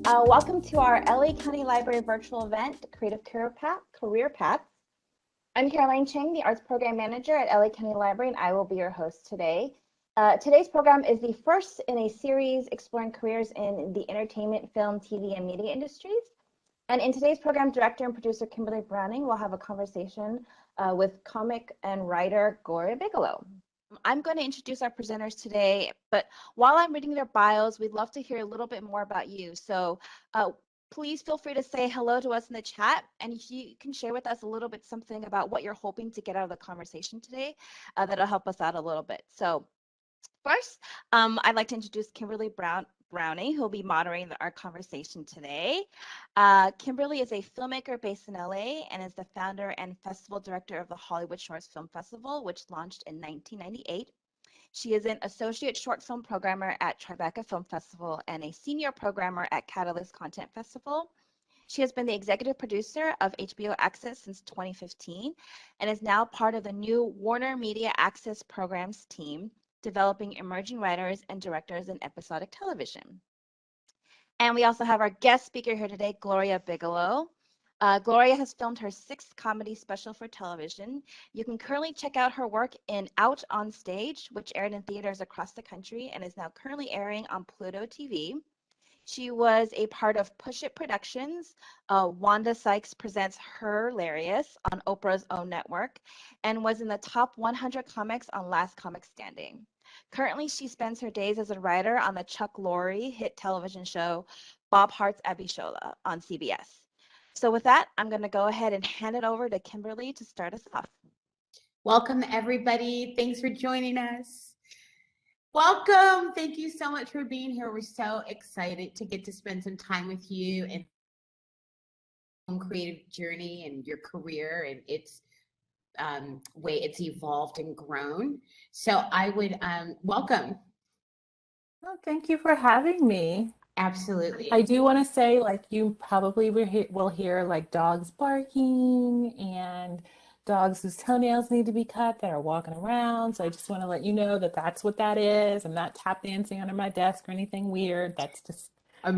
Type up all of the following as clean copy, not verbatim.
Welcome to our LA County Library virtual event, Creative Career Paths. I'm Caroline Cheng, the Arts Program Manager at LA County Library, and I will be your host today. Today's program is the first in a series exploring careers in the entertainment, film, TV, and media industries. And in today's program, director and producer Kimberley Browning will have a conversation with comic and writer Gloria Bigelow. I'm going to introduce our presenters today, but while I'm reading their bios, we'd love to hear a little bit more about you. So please feel free to say hello to us in the chat, and if you can share with us a little bit something about what you're hoping to get out of the conversation today, that'll help us out a little bit. So first, I'd like to introduce Kimberley Browning, who will be moderating our conversation today. Kimberley is a filmmaker based in LA and is the founder and festival director of the Hollywood Shorts Film Festival, which launched in 1998. She is an associate short film programmer at Tribeca Film Festival and a senior programmer at Catalyst Content Festival. She has been the executive producer of HBO Access since 2015 and is now part of the new Warner Media Access Programs team, developing emerging writers and directors in episodic television. And we also have our guest speaker here today, Gloria Bigelow. Gloria has filmed her 6th comedy special for television. You can currently check out her work in Out on Stage, which aired in theaters across the country and is now currently airing on Pluto TV. She was a part of Push It Productions. Wanda Sykes Presents Her Hilarious on Oprah's own network, and was in the top 100 comics on Last Comic Standing. Currently, she spends her days as a writer on the Chuck Lorre hit television show Bob Hearts Abishola on CBS. So with that, I'm going to go ahead and hand it over to Kimberley to start us off. Welcome, everybody. Thanks for joining us. Welcome. Thank you so much for being here. We're so excited to get to spend some time with you and creative journey and your career and its way it's evolved and grown. So I would welcome. Oh, thank you for having me. Absolutely. I do want to say, like, you probably will hear like dogs barking and dogs whose toenails need to be cut that are walking around. So I just want to let you know that that's what that is. I'm not tap dancing under my desk or anything weird. That's just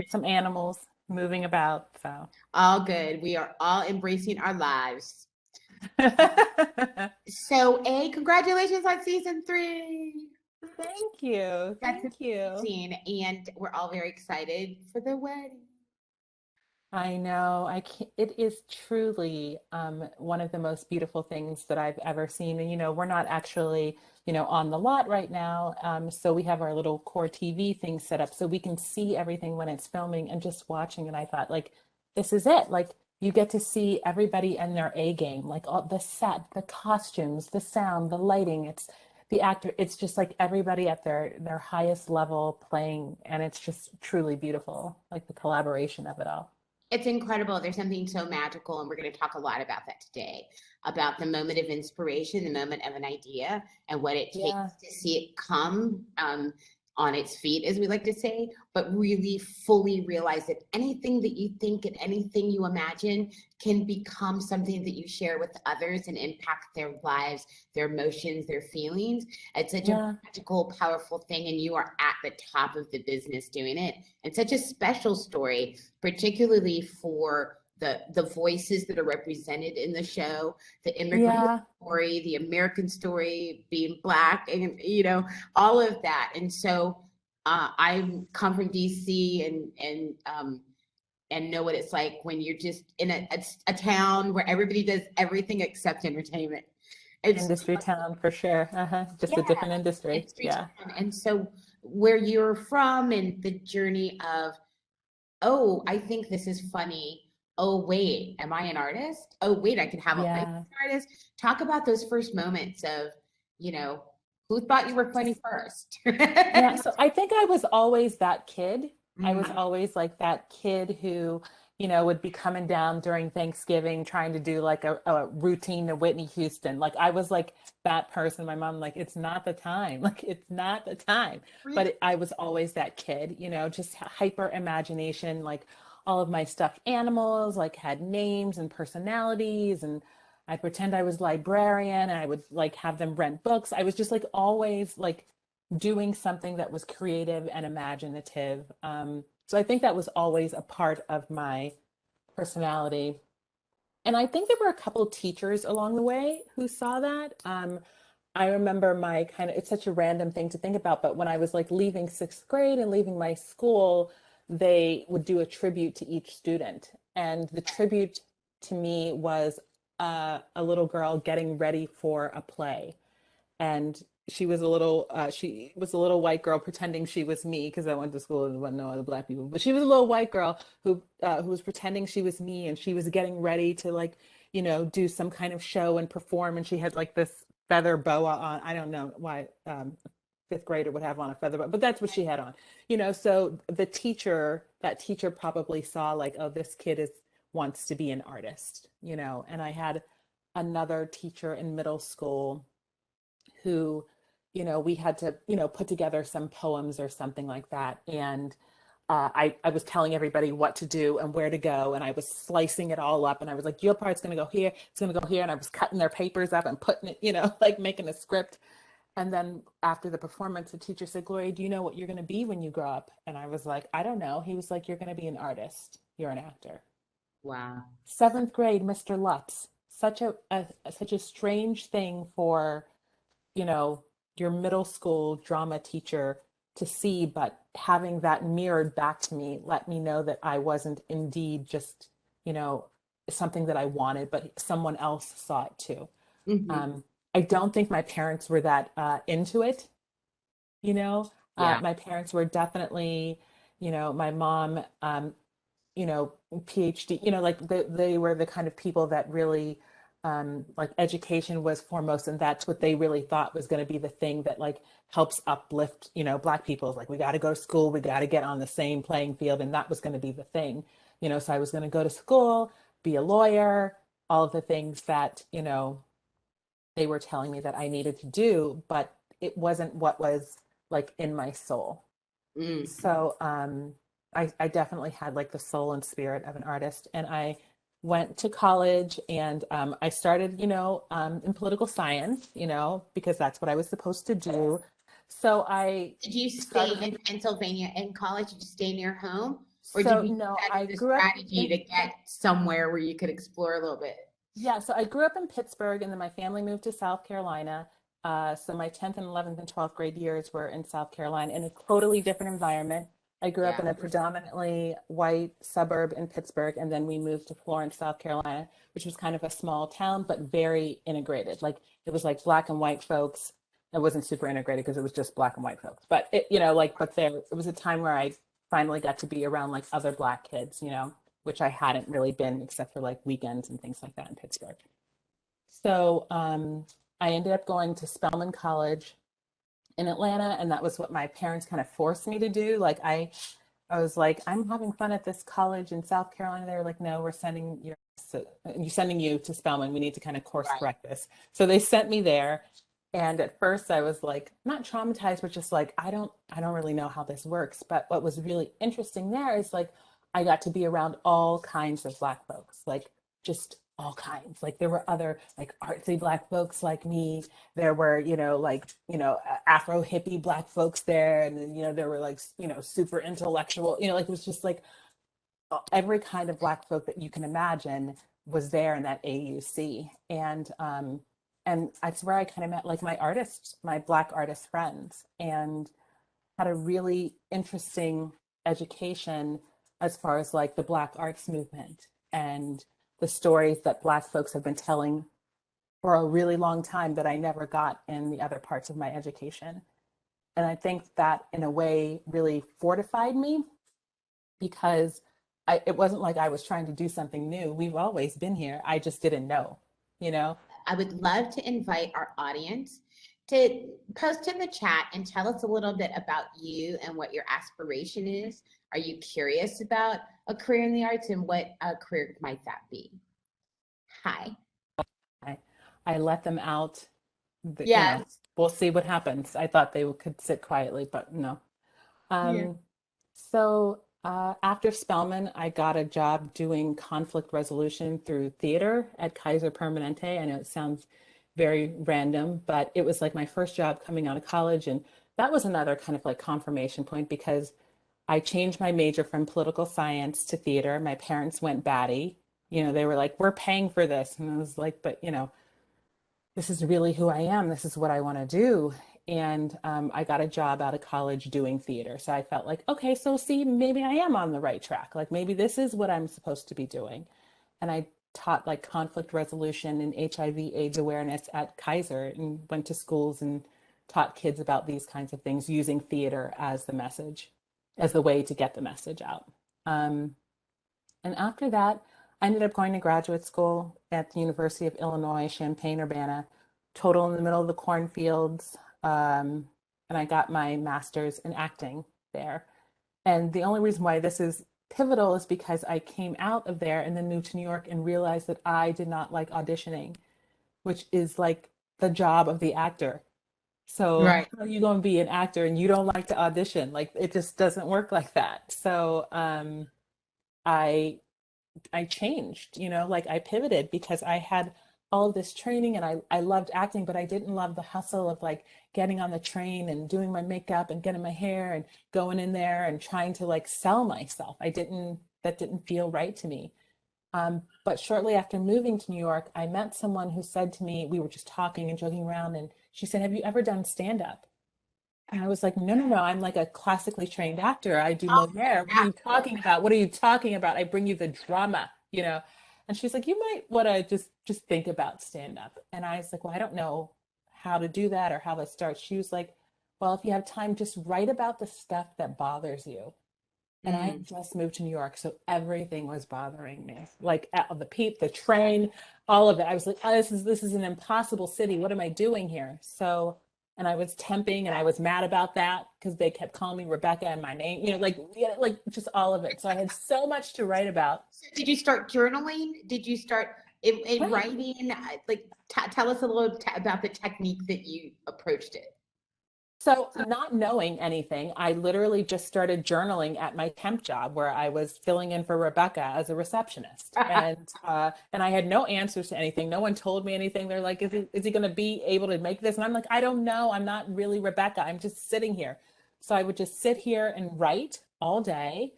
some animals moving about. So all good. We are all embracing our lives. So congratulations on season 3. Thank you. Thank you. And we're all very excited for the wedding. I know. It is truly one of the most beautiful things that I've ever seen. And, we're not actually, on the lot right now. So we have our little core TV thing set up so we can see everything when it's filming and just watching. And I thought, like, this is it. Like, you get to see everybody and their A game, like all the set, the costumes, the sound, the lighting. It's the actor. It's just like everybody at their highest level playing. And it's just truly beautiful, like the collaboration of it all. It's incredible. There's something so magical, and we're going to talk a lot about that today, about the moment of inspiration, the moment of an idea, and what it takes to see it come on its feet, as we like to say, but really fully realize that anything that you think and anything you imagine can become something that you share with others and impact their lives, their emotions, their feelings. It's such a magical, powerful thing, and you are at the top of the business doing it. And such a special story, particularly for the voices that are represented in the show, the immigrant story, the American story, being Black, and all of that. And so I come from DC and know what it's like when you're just in a town where everybody does everything except entertainment. It's industry town for sure. Just a different industry. Town. And so where you're from and the journey of, oh, I think this is funny. Oh, wait, am I an artist? Oh, wait, I can have a life as an artist. Talk about those first moments of, who thought you were funny first? So I think I was always that kid. I was always like that kid who, would be coming down during Thanksgiving trying to do like a routine to Whitney Houston. Like I was like that person. My mom, like, it's not the time. Like, it's not the time. But I was always that kid, just hyper imagination. Like all of my stuffed animals, like had names and personalities, and I pretend I was librarian and I would like have them rent books. I was just like always like doing something that was creative and imaginative. So I think that was always a part of my personality. And I think there were a couple of teachers along the way who saw that. I remember my kind of, it's such a random thing to think about, but when I was like leaving sixth grade and leaving my school, they would do a tribute to each student. And the tribute to me was a little girl getting ready for a play. And she was a little white girl pretending she was me because I went to school and there wasn't no other black people. But she was a little white girl who was pretending she was me, and she was getting ready to like, do some kind of show and perform. And she had like this feather boa on. I don't know why fifth grader would have on a feather boa, but that's what she had on. So that teacher probably saw like, oh, this kid wants to be an artist. And I had another teacher in middle school who, we had to, put together some poems or something like that. And I was telling everybody what to do and where to go. And I was slicing it all up. And I was like, your part's going to go here. It's going to go here. And I was cutting their papers up and putting it, like making a script. And then after the performance, the teacher said, Gloria, do you know what you're going to be when you grow up? And I was like, I don't know. He was like, you're going to be an artist. You're an actor. Wow. Seventh grade, Mr. Lutz. Such a strange thing for your middle school drama teacher to see, but having that mirrored back to me let me know that I wasn't indeed just, something that I wanted, but someone else saw it too. Mm-hmm. I don't think my parents were that into it, Yeah. my parents were definitely, my mom, PhD, like they were the kind of people that really like education was foremost, and that's what they really thought was going to be the thing that like helps uplift, Black people. Like, we got to go to school, we got to get on the same playing field, and that was going to be the thing. So I was going to go to school, be a lawyer, all of the things that they were telling me that I needed to do, but it wasn't what was like in my soul. Mm. So I definitely had like the soul and spirit of an artist. And I went to college, and I started, in political science, because that's what I was supposed to do. So Did you stay in Pennsylvania in college? Did you stay near home? Or So did you no, have I the grew up strategy to get somewhere where you could explore a little bit? Yeah, so I grew up in Pittsburgh, and then my family moved to South Carolina. So my 10th and 11th and 12th grade years were in South Carolina in a totally different environment. I grew up Yeah. in a predominantly white suburb in Pittsburgh, and then we moved to Florence, South Carolina, which was kind of a small town, but very integrated. Like, it was like Black and white folks. It wasn't super integrated because it was just Black and white folks, but it was a time where I finally got to be around like other Black kids, which I hadn't really been except for like weekends and things like that in Pittsburgh. So I ended up going to Spelman College in Atlanta, and that was what my parents kind of forced me to do. Like, I was like, I'm having fun at this college in South Carolina. They were like, no, we're sending you to Spelman. We need to kind of course Right. correct this. So they sent me there. And at first I was like, not traumatized, but just like, I don't really know how this works. But what was really interesting there is like, I got to be around all kinds of Black folks, like just all kinds. Like, there were other like artsy Black folks like me. There were, Afro hippie Black folks there. And then, there were like, super intellectual, like it was just like every kind of Black folk that you can imagine was there in that AUC. And that's where I kind of met like my Black artist friends, and had a really interesting education as far as like the Black arts movement and the stories that Black folks have been telling for a really long time that I never got in the other parts of my education. And I think that in a way really fortified me, because it wasn't like I was trying to do something new. We've always been here. I just didn't know. I would love to invite our audience to post in the chat and tell us a little bit about you and what your aspiration is. Are you curious about a career in the arts, and what career might that be? Hi. I let them out. Yes. We'll see what happens. I thought they could sit quietly, but no. Yeah. So after Spelman, I got a job doing conflict resolution through theater at Kaiser Permanente. I know it sounds very random, but it was like my first job coming out of college. And that was another kind of like confirmation point, because I changed my major from political science to theater. My parents went batty. They were like, we're paying for this. And I was like, but this is really who I am. This is what I want to do. And I got a job out of college doing theater. So I felt like, okay, so see, maybe I am on the right track. Like maybe this is what I'm supposed to be doing. And I taught like conflict resolution and HIV/AIDS awareness at Kaiser and went to schools and taught kids about these kinds of things using theater as the message, as the way to get the message out. And after that, I ended up going to graduate school at the University of Illinois, Champaign-Urbana, total in the middle of the cornfields. And I got my master's in acting there. And the only reason why this is pivotal is because I came out of there and then moved to New York and realized that I did not like auditioning, which is like the job of the actor. So how Right. are you going to be an actor and you don't like to audition? Like it just doesn't work like that. So I I changed, like I pivoted because I had all of this training and I loved acting, but I didn't love the hustle of like getting on the train and doing my makeup and getting my hair and going in there and trying to like sell myself. That didn't feel right to me. But shortly after moving to New York, I met someone who said to me, we were just talking and joking around, and she said, "Have you ever done stand up?" And I was like, no, no, no, I'm like a classically trained actor. I do Oh, Moliere. What are you actor. talking about? What are you talking about? I bring you the drama. And she's like, you might want to just think about stand up. And I was like, well, I don't know how to do that or how to start. She was like, well, if you have time, just write about the stuff that bothers you. And I Mm. had just moved to New York, so everything was bothering me. Like the train, all of it. I was like, oh, this is an impossible city. What am I doing here? So, and I was temping, and I was mad about that because they kept calling me Rebecca and my name, like yeah, like just all of it. So I had so much to write about. So did you start journaling? Did you start in Right. writing? Like, tell us a little about the technique that you approached it. So, not knowing anything, I literally just started journaling at my temp job where I was filling in for Rebecca as a receptionist, and I had no answers to anything. No one told me anything. They're like, "Is he going to be able to make this?" And I'm like, "I don't know. I'm not really Rebecca. I'm just sitting here." So I would just sit here and write all day,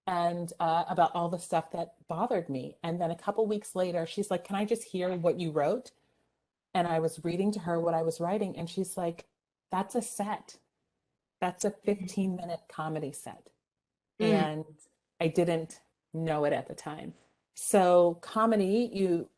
and about all the stuff that bothered me. And then a couple weeks later, she's like, "Can I just hear what you wrote?" And I was reading to her what I was writing, and she's like, that's a set. That's a 15-minute comedy set. Mm. And I didn't know it at the time. So comedy,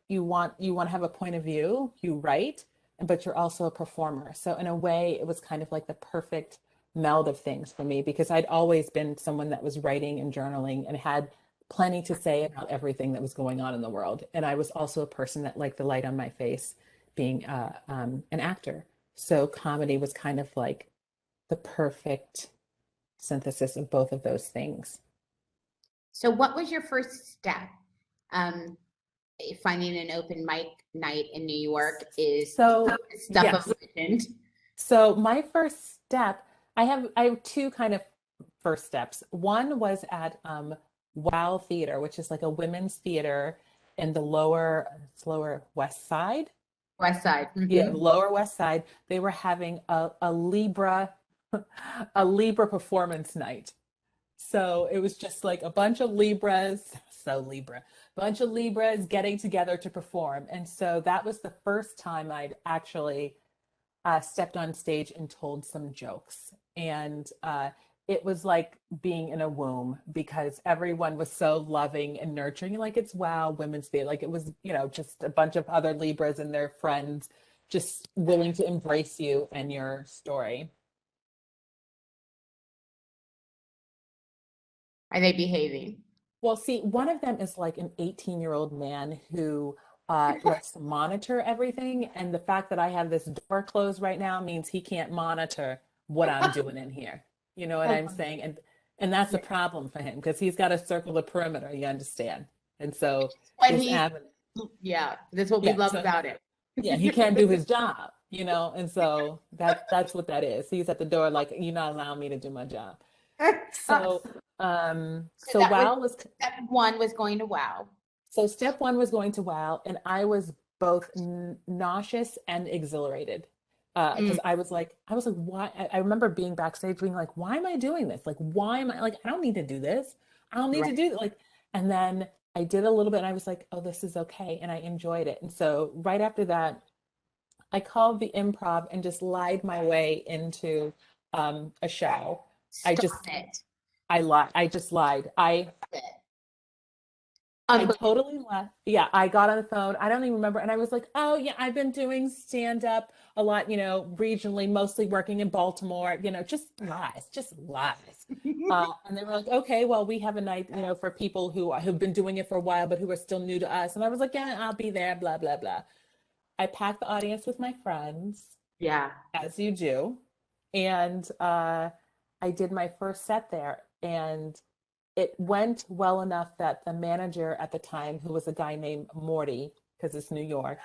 you want to have a point of view, you write, but you're also a performer. So in a way, it was kind of like the perfect meld of things for me because I'd always been someone that was writing and journaling and had plenty to say about everything that was going on in the world. And I was also a person that liked the light on my face, being an actor. So comedy was kind of like the perfect synthesis of both of those things. So what was your first step? Um, Finding an open mic night in New York is So stuff of yes. legend. So my first step, I have two kind of first steps. One was at Wow Theater, which is like a women's theater in the lower west side. West Side. Yeah, Mhm. lower west side. They were having a Libra a Libra performance night. So it was just like a bunch of Libras, so Libra, bunch of Libras getting together to perform. And so that was the first time I'd actually stepped on stage and told some jokes. And it was like being in a womb because everyone was so loving and nurturing. Like it's wow, women's theater. Like it was, just a bunch of other Libras and their friends just willing to embrace you and your story. Are they behaving? Well, see, one of them is like an 18-year-old man who likes to monitor everything. And the fact that I have this door closed right now means he can't monitor what I'm doing in here. You know what Oh, I'm saying? And that's a yeah. problem for him because he's got to circle the perimeter, you understand? And so What this he, avenue, yeah, that's what we yeah, love so about it. yeah, he can't do his job. And so that's what that is. He's at the door like, you're not allowing me to do my job. So So so that was WoW was step one was going to WoW. So step one was going to WoW, and I was both nauseous and exhilarated because I was like, why? I remember being backstage being like, why am I doing this? Like, why am I like, I don't need to do this. I don't need Right. to do like, and then I did a little bit and I was like, oh, this is okay. And I enjoyed it. And so right after that, I called the improv and just lied my way into a show. I Stop just, it. I lied. I just lied. It. I Unbelievable. totally left. Yeah, I got on the phone. I don't even remember. And I was like, oh, yeah, I've been doing stand up a lot, regionally, mostly working in Baltimore, just lies, just lies. And they were like, okay, well, we have a night, for people who've been doing it for a while, but who are still new to us. And I was like, yeah, I'll be there, blah, blah, blah. I packed the audience with my friends, Yeah. as you do. And I did my first set there. And it went well enough that the manager at the time, who was a guy named Morty, because it's New York,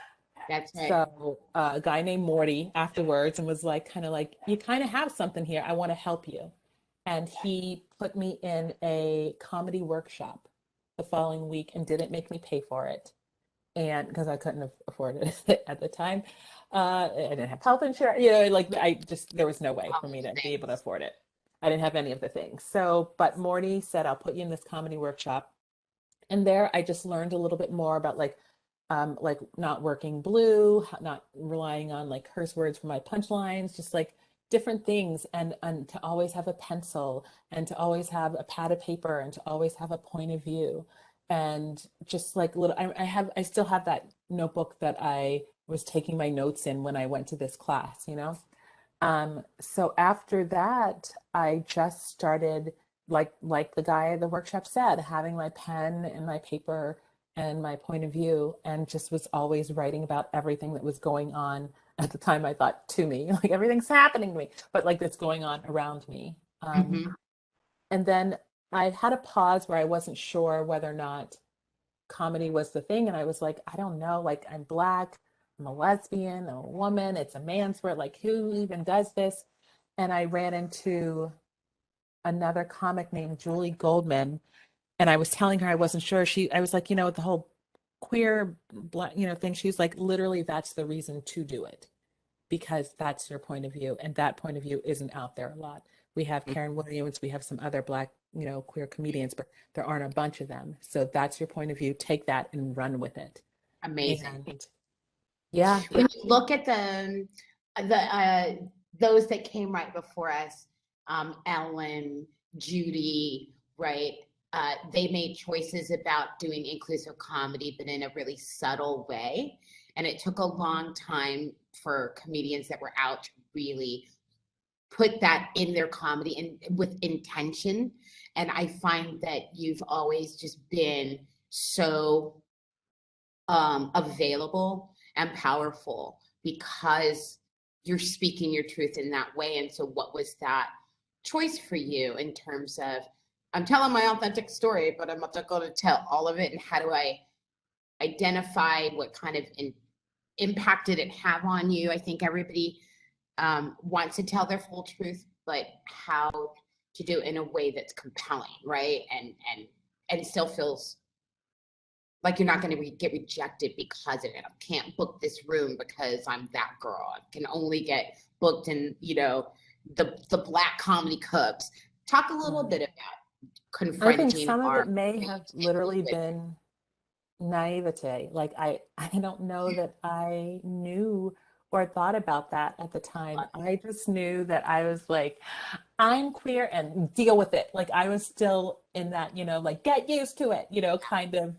That's right. so a guy named Morty afterwards and was like, kind of like, you kind of have something here. I want to help you. And he put me in a comedy workshop the following week and didn't make me pay for it. And because I couldn't afford it at the time, I didn't have health insurance, like there was no way All for me those to be able to things. afford it. I didn't have any of the things. So, but Morty said, I'll put you in this comedy workshop. And there I just learned a little bit more about like not working blue, not relying on like curse words for my punchlines, just like different things, and to always have a pencil and to always have a pad of paper and to always have a point of view. And just like little, I still have that notebook that I was taking my notes in when I went to this class. So after that, I just started like the guy at the workshop said, having my pen and my paper and my point of view, and just was always writing about everything that was going on at the time. I thought to me, like everything's happening to me, but like that's going on around me. Hmm. And then I had a pause where I wasn't sure whether or not comedy was the thing. And I was like, I don't know, like I'm Black, I'm a lesbian, I'm a woman, it's a man's word, like who even does this? And I ran into another comic named Julie Goldman, and I was telling her I wasn't sure. I was like, the whole queer Black, thing. She's like, literally, that's the reason to do it, because that's your point of view, and that point of view isn't out there a lot. We have Karen Williams, we have some other Black, queer comedians, but there aren't a bunch of them. So that's your point of view. Take that and run with it. Amazing. And yeah, When you look at the those that came right before us, Ellen, Judy, right? They made choices about doing inclusive comedy, but in a really subtle way. And it took a long time for comedians that were out to really put that in their comedy and with intention. And I find that you've always just been so available and powerful because you're speaking your truth in that way. And so, what was that choice for you in terms of, I'm telling my authentic story, but I'm not going to tell all of it? And how do I identify what kind of impact did it have on you? I think everybody wants to tell their full truth, but how to do it in a way that's compelling, right? And still feels like you're not going to get rejected because of it. I can't book this room because I'm that girl. I can only get booked in, the Black comedy clubs. Talk a little bit about I think confronting some of our it may have literally with. been naivete. Like I don't know that I knew or thought about that at the time. I just knew that I was like, I'm queer and deal with it. Like I was still in that, like get used to it, kind of,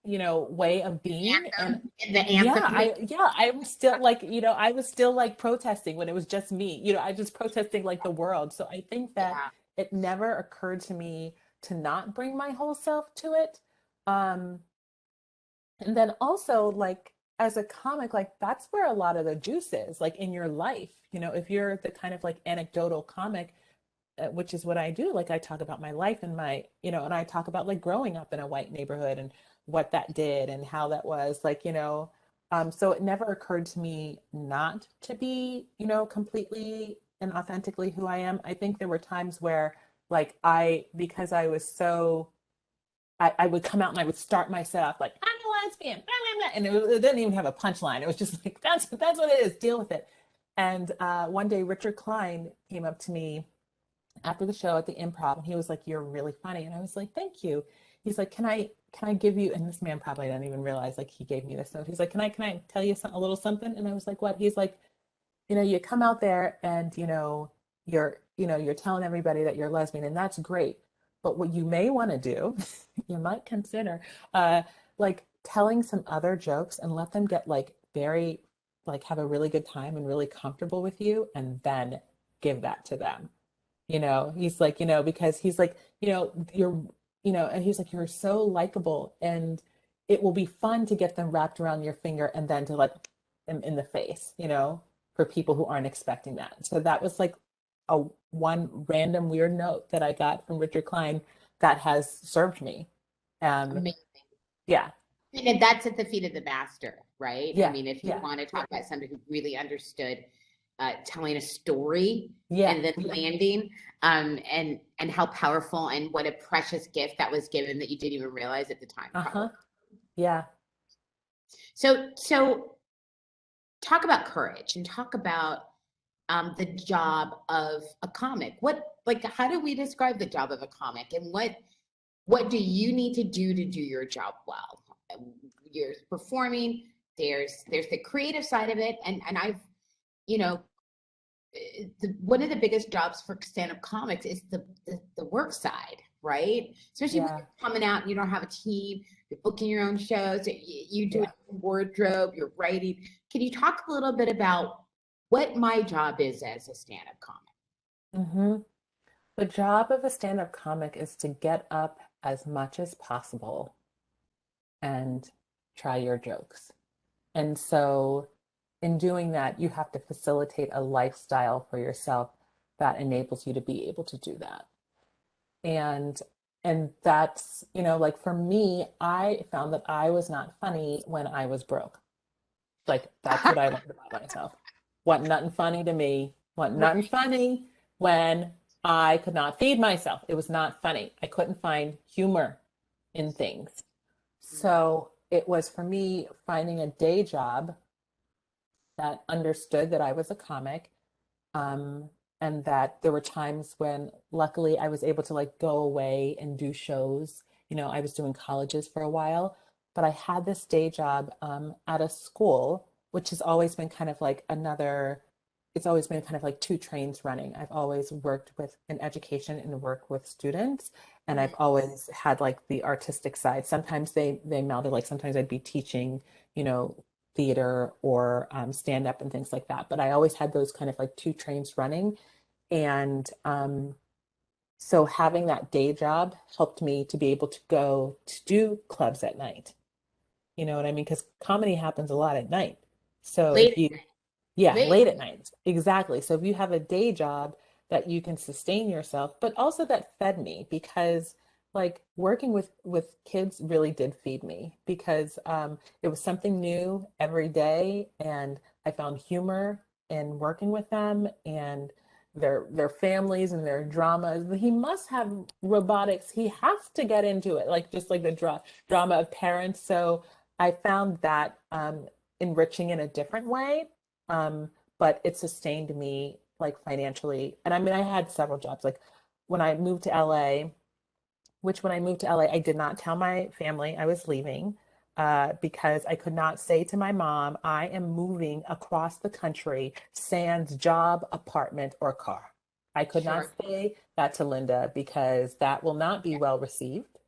way of being. And The anthem. I was still like, I was still like protesting when it was just me. I was protesting like the world. So I think that Yeah. it never occurred to me to not bring my whole self to it. Um, and then also, like, as a comic, like, that's where a lot of the juice is, like, in your life. If you're the kind of like anecdotal comic, which is what I do, like, I talk about my life and and I talk about like growing up in a white neighborhood and what that did and how that was, like, so it never occurred to me not to be, completely and authentically who I am. I think there were times where, like, because I was so I would come out and I would start myself like, I'm a lesbian, blah, blah, blah. And it didn't even have a punchline. It was just like, that's what it is, deal with it. And one day Richard Klein came up to me after the show at the Improv, and he was like, "You're really funny." And I was like, "Thank you." He's like, can I give you," and this man probably didn't even realize like he gave me this note. He's like, can I tell you a little something? And I was like, "What?" He's like, you come out there and you're telling everybody that you're lesbian, and that's great. But what you may want to do, you might consider like telling some other jokes and let them get like very like have a really good time and really comfortable with you, and then give that to them. He's like, because he's like, you're, and he's like, "You're so likable, and it will be fun to get them wrapped around your finger and then to like them in the face, for people who aren't expecting that." So that was like a one random weird note that I got from Richard Klein that has served me. Amazing. Yeah. And that's at the feet of the master, right? I Yeah. mean, if you Yeah. want to talk about somebody who really understood telling a story Yeah. and then landing, and how powerful and what a precious gift that was given that you didn't even realize at the time. Uh-huh. Yeah. So talk about courage and talk about the job of a comic. How do we describe the job of a comic, and what do you need to do your job well? You're performing, there's the creative side of it, and I've, one of the biggest jobs for stand-up comics is the work side, right? Especially when you're coming out and you don't have a team, you're booking your own shows, you do wardrobe, you're writing. Can you talk a little bit about what my job is as a stand-up comic? Mm-hmm. The job of a stand-up comic is to get up as much as possible and try your jokes. And so in doing that, you have to facilitate a lifestyle for yourself that enables you to be able to do that. And that's, like for me, I found that I was not funny when I was broke. Like that's what I learned about myself. What nothing funny to me, what nothing funny when I could not feed myself. It was not funny. I couldn't find humor in things. So it was for me finding a day job that understood that I was a comic, um, and that there were times when luckily I was able to like go away and do shows. I was doing colleges for a while, but I had this day job at a school, which has always been kind of like it's always been kind of like two trains running. I've always worked with in education and work with students, and I've always had like the artistic side. Sometimes they melded, like sometimes I'd be teaching, you know, theater or stand up and things like that. But I always had those kind of like two trains running. And so having that day job helped me to be able to go to do clubs at night. You know what I mean? Because comedy happens a lot at night. So Late if you, at night. yeah, late at night. Exactly. So if you have a day job that you can sustain yourself, but also that fed me, because like working with kids really did feed me, because it was something new every day, and I found humor in working with them and their families and their dramas. He must have robotics. He has to get into it, like just like the drama of parents. So I found that enriching in a different way, but it sustained me like financially. And I mean, I had several jobs. Like when I moved to LA, when I moved to LA, I did not tell my family I was leaving, because I could not say to my mom, "I am moving across the country, sans job, apartment, or car." I could not say that to Linda because that will not be well received.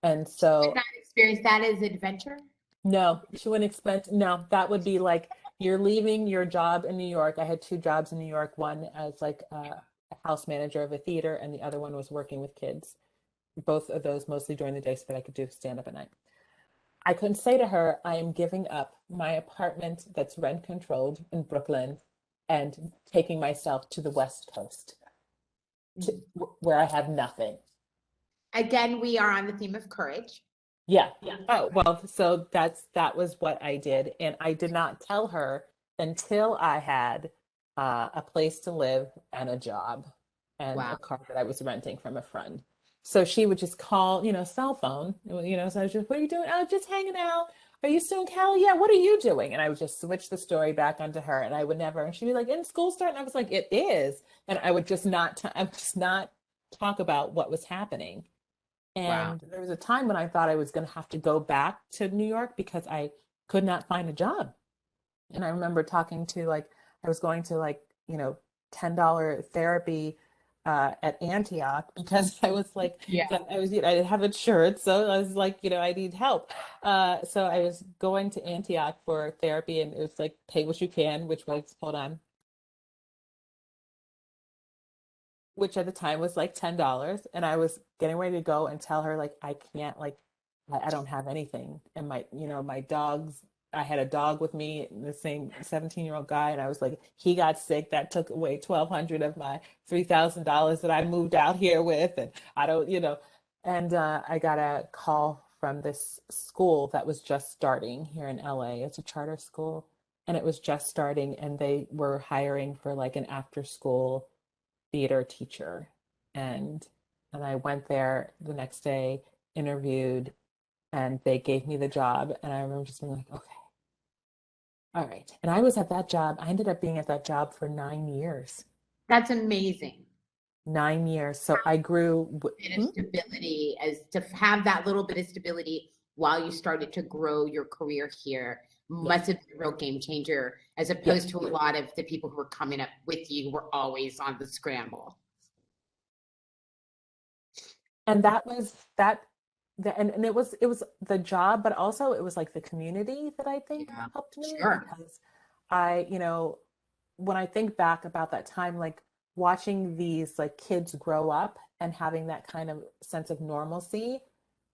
And Did so not experience that as adventure. no, she wouldn't expect, no, that would be like you're leaving your job in New York. I had two jobs in New York, one as like a house manager of a theater, and the other one was working with kids. Both of those mostly during the day so that I could do stand up at night. I couldn't say to her, "I am giving up my apartment that's rent controlled in Brooklyn and taking myself to the West Coast where I have nothing." Again, we are on the theme of courage. Yeah. Oh, well, so that was what I did. And I did not tell her until I had a place to live and a job and a Wow. car that I was renting from a friend. So she would just call, cell phone, so I was just, "What are you doing?" "Oh, just hanging out. are you still in Cali? Yeah, what are you doing? And I would just switch the story back onto her, and I would never, and she'd be like, in school starting? I was like, it is. And I would just not, I would just not talk about what was happening. Wow. And there was a time when I thought I was going to have to go back to New York because I could not find a job. And I remember talking to like, I was going to like, $10 therapy at Antioch because I was like, Yeah. I didn't have insurance. So I was like, I need help. So I was going to Antioch for therapy, and it was like, pay what you can, which was, hold on, which at the time was like $10. And I was getting ready to go and tell her, like, I can't, like, I don't have anything. And my dogs, I had a dog with me, the same 17-year-old guy. And I was like, he got sick. That took away 1,200 of my $3,000 that I moved out here with. And I don't, and I got a call from this school that was just starting here in LA. It's a charter school. And it was just starting, and they were hiring for like an after school theater teacher. And I went there the next day, interviewed, and they gave me the job. And I remember just being like, okay, all right. And I was at that job. I ended up being at that job for 9 years. That's amazing. 9 years. So I grew. Bit of stability, as to have that little bit of stability while you started to grow your career here must have been a real game changer, as opposed to a lot of the people who were coming up with you were always on the scramble. And that was that. And it was the job, but also it was like the community that I think helped me, because I, when I think back about that time, like watching these like kids grow up and having that kind of sense of normalcy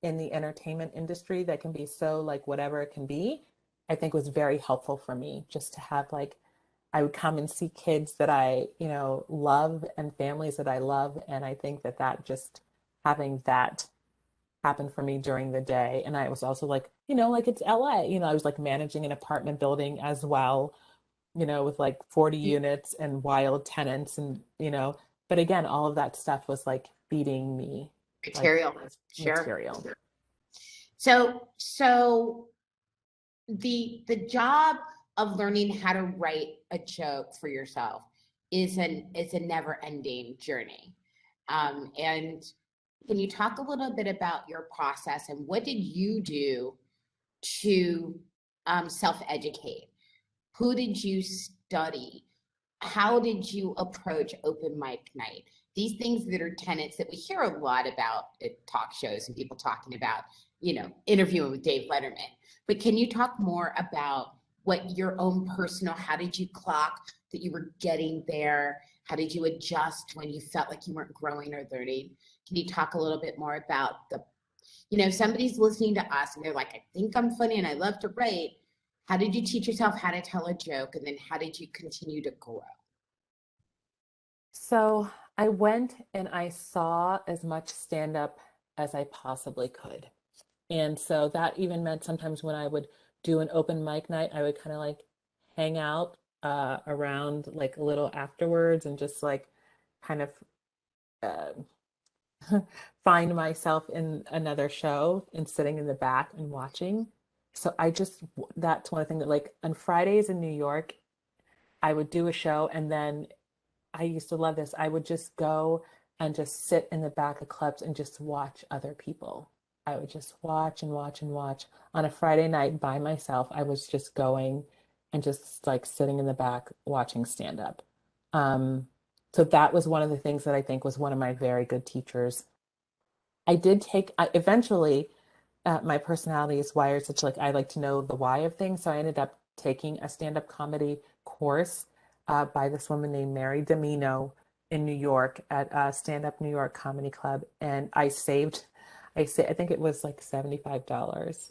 in the entertainment industry that can be so like whatever it can be, I think was very helpful for me, just to have like, I would come and see kids that I, love, and families that I love. And I think that just having that happen for me during the day. And I was also like, like it's LA, I was like managing an apartment building as well, with like 40 units and wild tenants, and, but again, all of that stuff was like feeding me Material. like, Sure. material. So the job of learning how to write a joke for yourself is a never ending journey. And can you talk a little bit about your process, and what did you do to self-educate? Who did you study? How did you approach open mic night? These things that are tenets that we hear a lot about at talk shows, and people talking about, interviewing with Dave Letterman. But can you talk more about what your own personal, how did you clock that you were getting there? How did you adjust when you felt like you weren't growing or learning? Can you talk a little bit more about somebody's listening to us and they're like, I think I'm funny and I love to write. How did you teach yourself how to tell a joke? And then how did you continue to grow? So I went and I saw as much stand up as I possibly could. And so that even meant sometimes when I would do an open mic night, I would kind of like hang out around like a little afterwards, and just like kind of find myself in another show and sitting in the back and watching. So that's one thing that, like, on Fridays in New York, I would do a show, and then I used to love this. I would just go and just sit in the back of clubs and just watch other people. I would just watch and watch and watch. On a Friday night by myself, I was just going and just like sitting in the back watching stand up. So that was one of the things that I think was one of my very good teachers. Eventually, my personality is wired such, like, I like to know the why of things. So I ended up taking a stand-up comedy course by this woman named Mary Domino in New York at Stand Up New York Comedy Club. And I think it was like $75.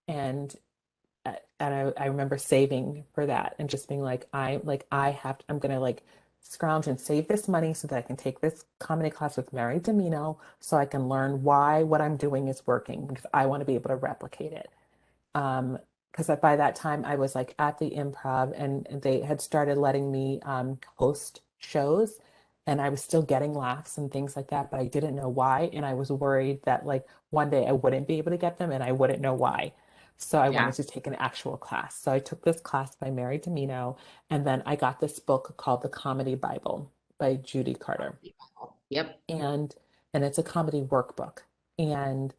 And I remember saving for that and just being like, I'm gonna like scrounge and save this money so that I can take this comedy class with Mary Domino, so I can learn why what I'm doing is working, because I want to be able to replicate it. Because by that time I was like at the Improv, and they had started letting me host shows, and I was still getting laughs and things like that, but I didn't know why, and I was worried that like one day I wouldn't be able to get them and I wouldn't know why. So I Yeah. wanted to take an actual class. So I took this class by Mary Domino, and then I got this book called The Comedy Bible by Judy Carter. Yep. And it's a comedy workbook. And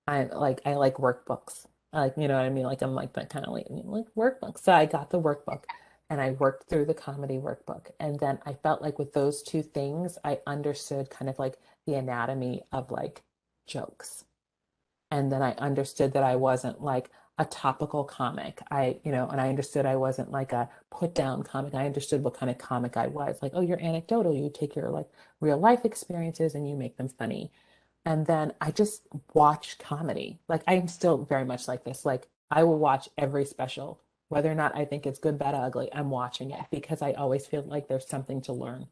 I like workbooks. Like, you know what I mean? Like I'm like that kind of lady, like workbooks. So I got the workbook and I worked through the comedy workbook. And then I felt like with those two things, I understood kind of like the anatomy of like jokes. And then I understood that I wasn't like a topical comic. And I understood I wasn't like a put down comic. I understood what kind of comic I was. Like, oh, you're anecdotal. You take your like real life experiences and you make them funny. And then I just watch comedy. Like I'm still very much like this. Like I will watch every special, whether or not I think it's good, bad, ugly. I'm watching it because I always feel like there's something to learn.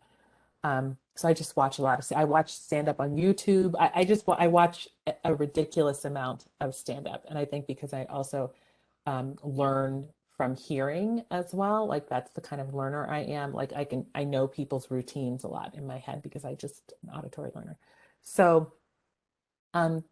So I just watch a lot of. I watch stand up on YouTube. I watch a ridiculous amount of stand up, and I think because I also learn from hearing as well. Like that's the kind of learner I am. Like I know people's routines a lot in my head because I just an auditory learner. So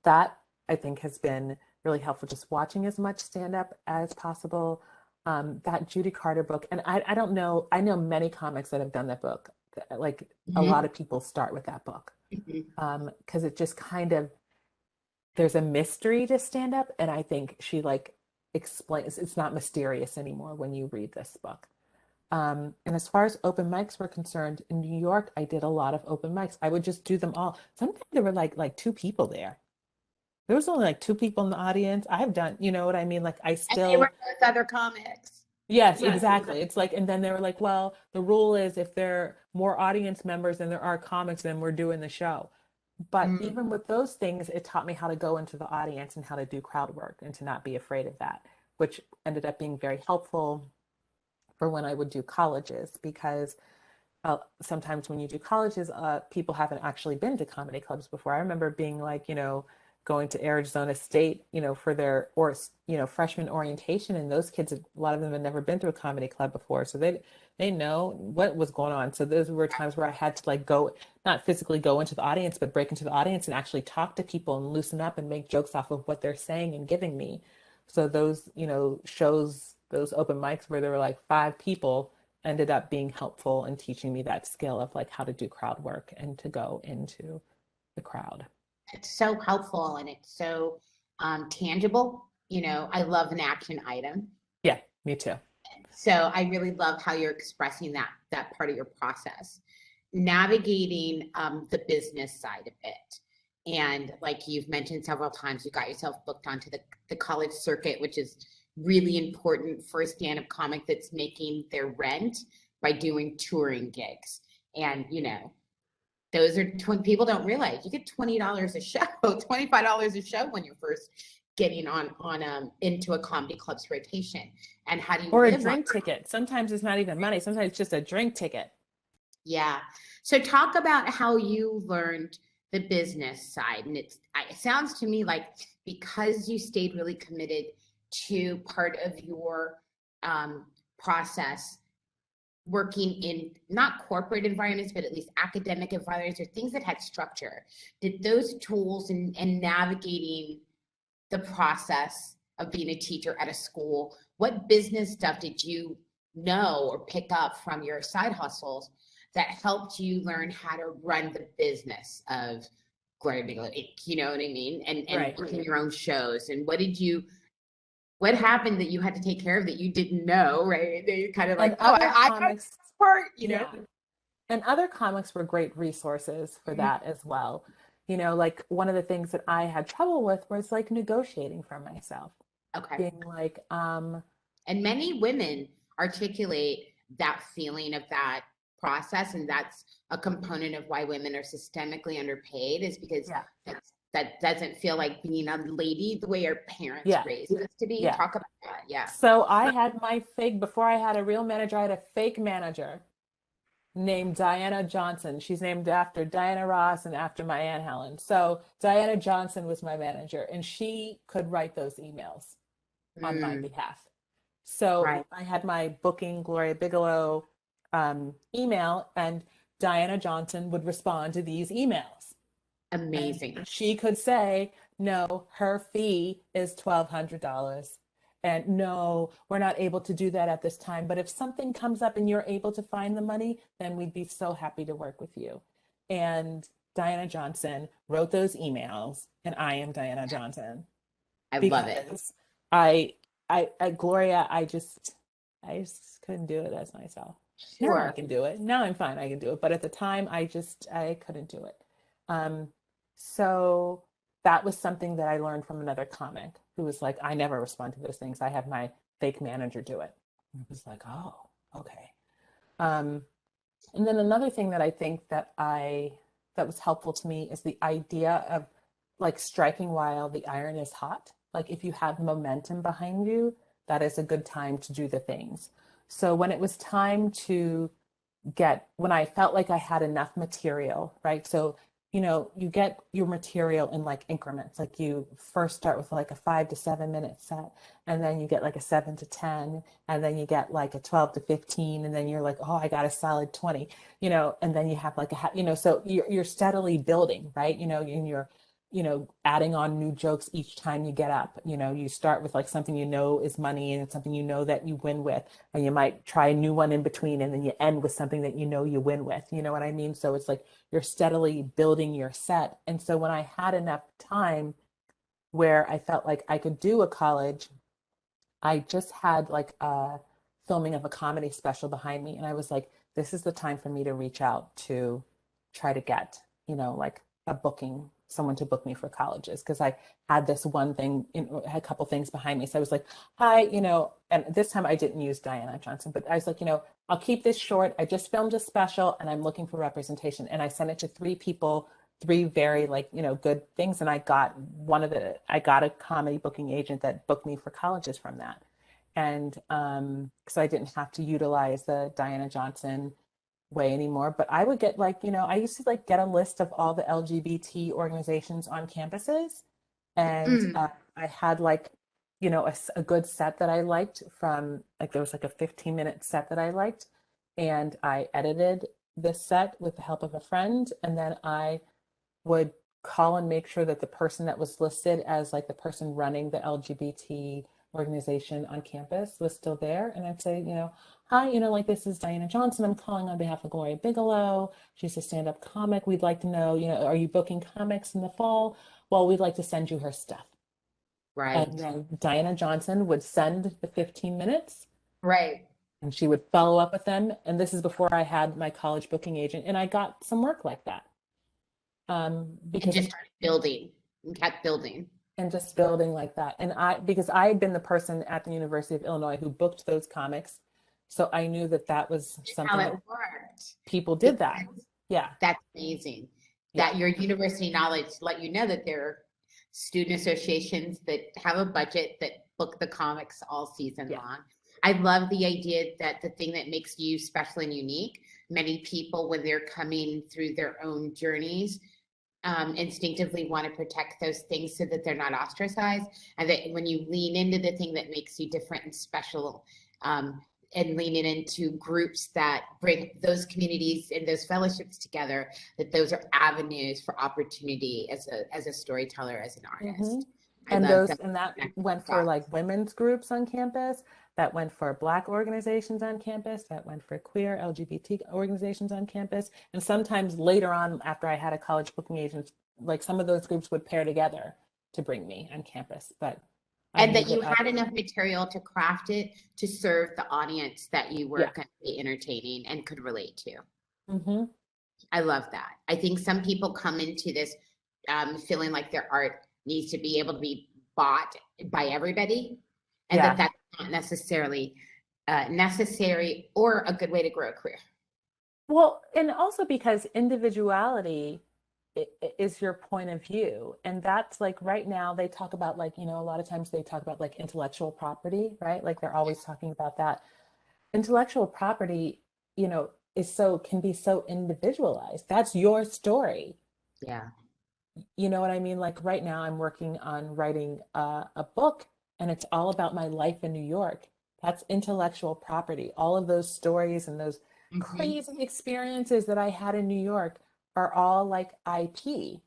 that I think has been really helpful, just watching as much stand up as possible. That Judy Carter book, and I don't know, I know many comics that have done that book. Like a lot of people start with that book because it just kind of, there's a mystery to stand up. And I think she like explains, it's not mysterious anymore when you read this book. And as far as open mics were concerned, in New York, I did a lot of open mics. I would just do them all. Sometimes there were like two people there. There was only like two people in the audience. I've done, you know what I mean? Like I And they were still, both other comics. yes, exactly. It's like, and then they were like, well, the rule is if there are more audience members than there are comics, then we're doing the show. But even with those things, it taught me how to go into the audience and how to do crowd work and to not be afraid of that, which ended up being very helpful for when I would do colleges because sometimes when you do colleges, people haven't actually been to comedy clubs before. I remember being like, going to Arizona State, for their freshman orientation, and those kids, a lot of them had never been to a comedy club before, so they know what was going on. So those were times where I had to like go, not physically go into the audience, but break into the audience and actually talk to people and loosen up and make jokes off of what they're saying and giving me. So those, shows, those open mics where there were like five people ended up being helpful in teaching me that skill of like how to do crowd work and to go into the crowd. It's so helpful and it's so tangible. I love an action item. Yeah, me too. So I really love how you're expressing that part of your process, navigating the business side of it. And like you've mentioned several times, you got yourself booked onto the college circuit, which is really important for a stand-up comic that's making their rent by doing touring gigs. And those are people don't realize you get $20 a show, $25 a show when you're first getting on into a comedy club's rotation. And how do you or a live drink ticket? Sometimes it's not even money. Sometimes it's just a drink ticket. Yeah. So talk about how you learned the business side. And it sounds to me like because you stayed really committed to part of your process, working in not corporate environments, but at least academic environments or things that had structure. Did those tools and navigating the process of being a teacher at a school, what business stuff did you know or pick up from your side hustles that helped you learn how to run the business of Gloria Bigelow, you know what I mean? And Right. booking your own shows. And what happened that you had to take care of that you didn't know, right? That you're kind of like, And oh, other I got comics, this part, yeah. And other comics were great resources for that as well. Like one of the things that I had trouble with was like negotiating for myself. Okay. Being like, And many women articulate that feeling of that process, and that's a component of why women are systemically underpaid, is because yeah, that doesn't feel like being a lady the way our parents yeah, raised us to be. yeah. Talk about that. Yeah. So I had my fake, before I had a real manager, I had a fake manager named Diana Johnson. She's named after Diana Ross and after my Aunt Helen. So Diana Johnson was my manager, and she could write those emails on my behalf. So Right. I had my booking Gloria Bigelow email, and Diana Johnson would respond to these emails. Amazing. And she could say, no, her fee is $1,200. And no, we're not able to do that at this time. But if something comes up and you're able to find the money, then we'd be so happy to work with you. And Diana Johnson wrote those emails, and I am Diana Johnson. I love it. Because I Gloria, I just couldn't do it as myself. Now I Sure. can do it. Now I'm fine. I can do it. But at the time, I couldn't do it. So that was something that I learned from another comic who was like, I never respond to those things. I have my fake manager do it. And I was like, oh, okay. And then another thing that I think that was helpful to me is the idea of like striking while the iron is hot. Like if you have momentum behind you, that is a good time to do the things. So when it was time to when I felt like I had enough material, right? So, you get your material in like increments. Like you first start with like a 5 to 7 minute set, and then you get like a 7 to 10, and then you get like a 12 to 15, and then you're like, oh, I got a solid 20, and then you have like so you're steadily building, right? And you're adding on new jokes each time you get up. You start with like something is money, and it's something that you win with, and you might try a new one in between, and then you end with something that you win with. You know what I mean? So it's like you're steadily building your set. And so when I had enough time where I felt like I could do a college, I just had like a filming of a comedy special behind me, and I was like, this is the time for me to reach out to try to get, like someone to book me for colleges, because I had this one thing, had a couple things behind me. So I was like, hi, and this time I didn't use Diana Johnson, but I was like, I'll keep this short. I just filmed a special and I'm looking for representation. And I sent it to 3 people, 3 very good things. And I got a comedy booking agent that booked me for colleges from that. And so I didn't have to utilize the Diana Johnson way anymore. But I would get I used to get a list of all the LGBT organizations on campuses, and I had a good set that I liked from there was a 15-minute set that I liked, and I edited this set with the help of a friend, and then I would call and make sure that the person that was listed as the person running the LGBT organization on campus was still there. And I'd say, hi, this is Diana Johnson. I'm calling on behalf of Gloria Bigelow. She's a stand-up comic. We'd like to know, are you booking comics in the fall? Well, we'd like to send you her stuff. Right. And then Diana Johnson would send the 15 minutes. Right. And she would follow up with them. And this is before I had my college booking agent. And I got some work like that. Because just started building and kept building. And just building like that. And because I had been the person at the University of Illinois who booked those comics. So I knew that was something how it that worked. People did that. Yeah. That's amazing. Yeah. That your university knowledge let you know that there are student associations that have a budget that book the comics all season long. I love the idea that the thing that makes you special and unique, many people when they're coming through their own journeys, instinctively want to protect those things so that they're not ostracized, and that when you lean into the thing that makes you different and special, and leaning into groups that bring those communities and those fellowships together, that those are avenues for opportunity as a storyteller, as an artist. And that went for women's groups on campus, that went for Black organizations on campus, that went for queer LGBT organizations on campus. And sometimes later on, after I had a college booking agent, some of those groups would pair together to bring me on campus. And that you had enough material to craft it to serve the audience that you were going to be entertaining and could relate to. Mm-hmm. I love that. I think some people come into this feeling like their art needs to be able to be bought by everybody, and that's not necessarily necessary or a good way to grow a career. Well, and also because individuality is your point of view, and that's right now they talk about a lot of times they talk about intellectual property, right? They're always talking about that. Intellectual property, can be so individualized. That's your story. Yeah. You know what I mean? Right now I'm working on writing a book, and it's all about my life in New York. That's intellectual property. All of those stories and those crazy experiences that I had in New York are all IP,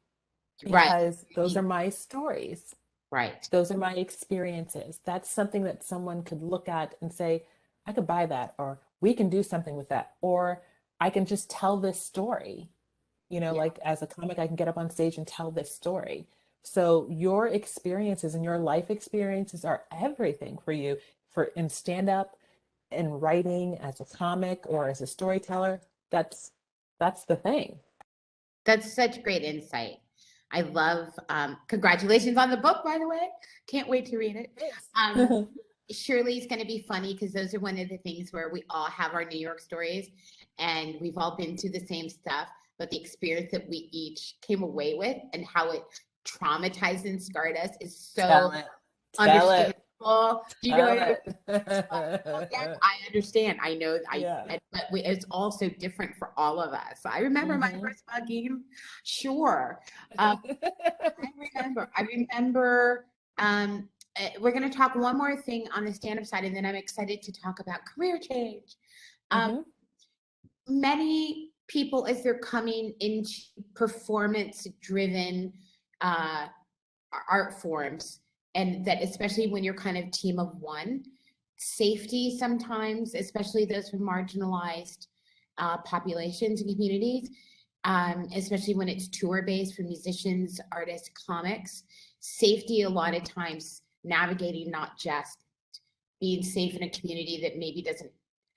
because those are my stories. Right. Those are my experiences. That's something that someone could look at and say, I could buy that, or we can do something with that, or I can just tell this story. Yeah. Like as a comic, I can get up on stage and tell this story. So your experiences and your life experiences are everything for you for in stand up, in writing, as a comic, or as a storyteller. That's the thing. That's such great insight. I love, congratulations on the book, by the way. Can't wait to read it. Thanks. Surely it's going to be funny because those are one of the things where we all have our New York stories and we've all been through the same stuff, but the experience that we each came away with and how it traumatized and scarred us is Tell so it. Tell it. understandable. Do you know Tell what it. I understand. I know. Yeah. But it's also different for all of us. I remember my Mhm. first mugging. Sure. I remember. We're going to talk one more thing on the stand-up side, and then I'm excited to talk about career change. Mhm. Many people, as they're coming into performance-driven art forms, and that especially when you're kind of team of one, safety sometimes, especially those from marginalized populations and communities, especially when it's tour-based for musicians, artists, comics, safety a lot of times navigating not just being safe in a community that maybe doesn't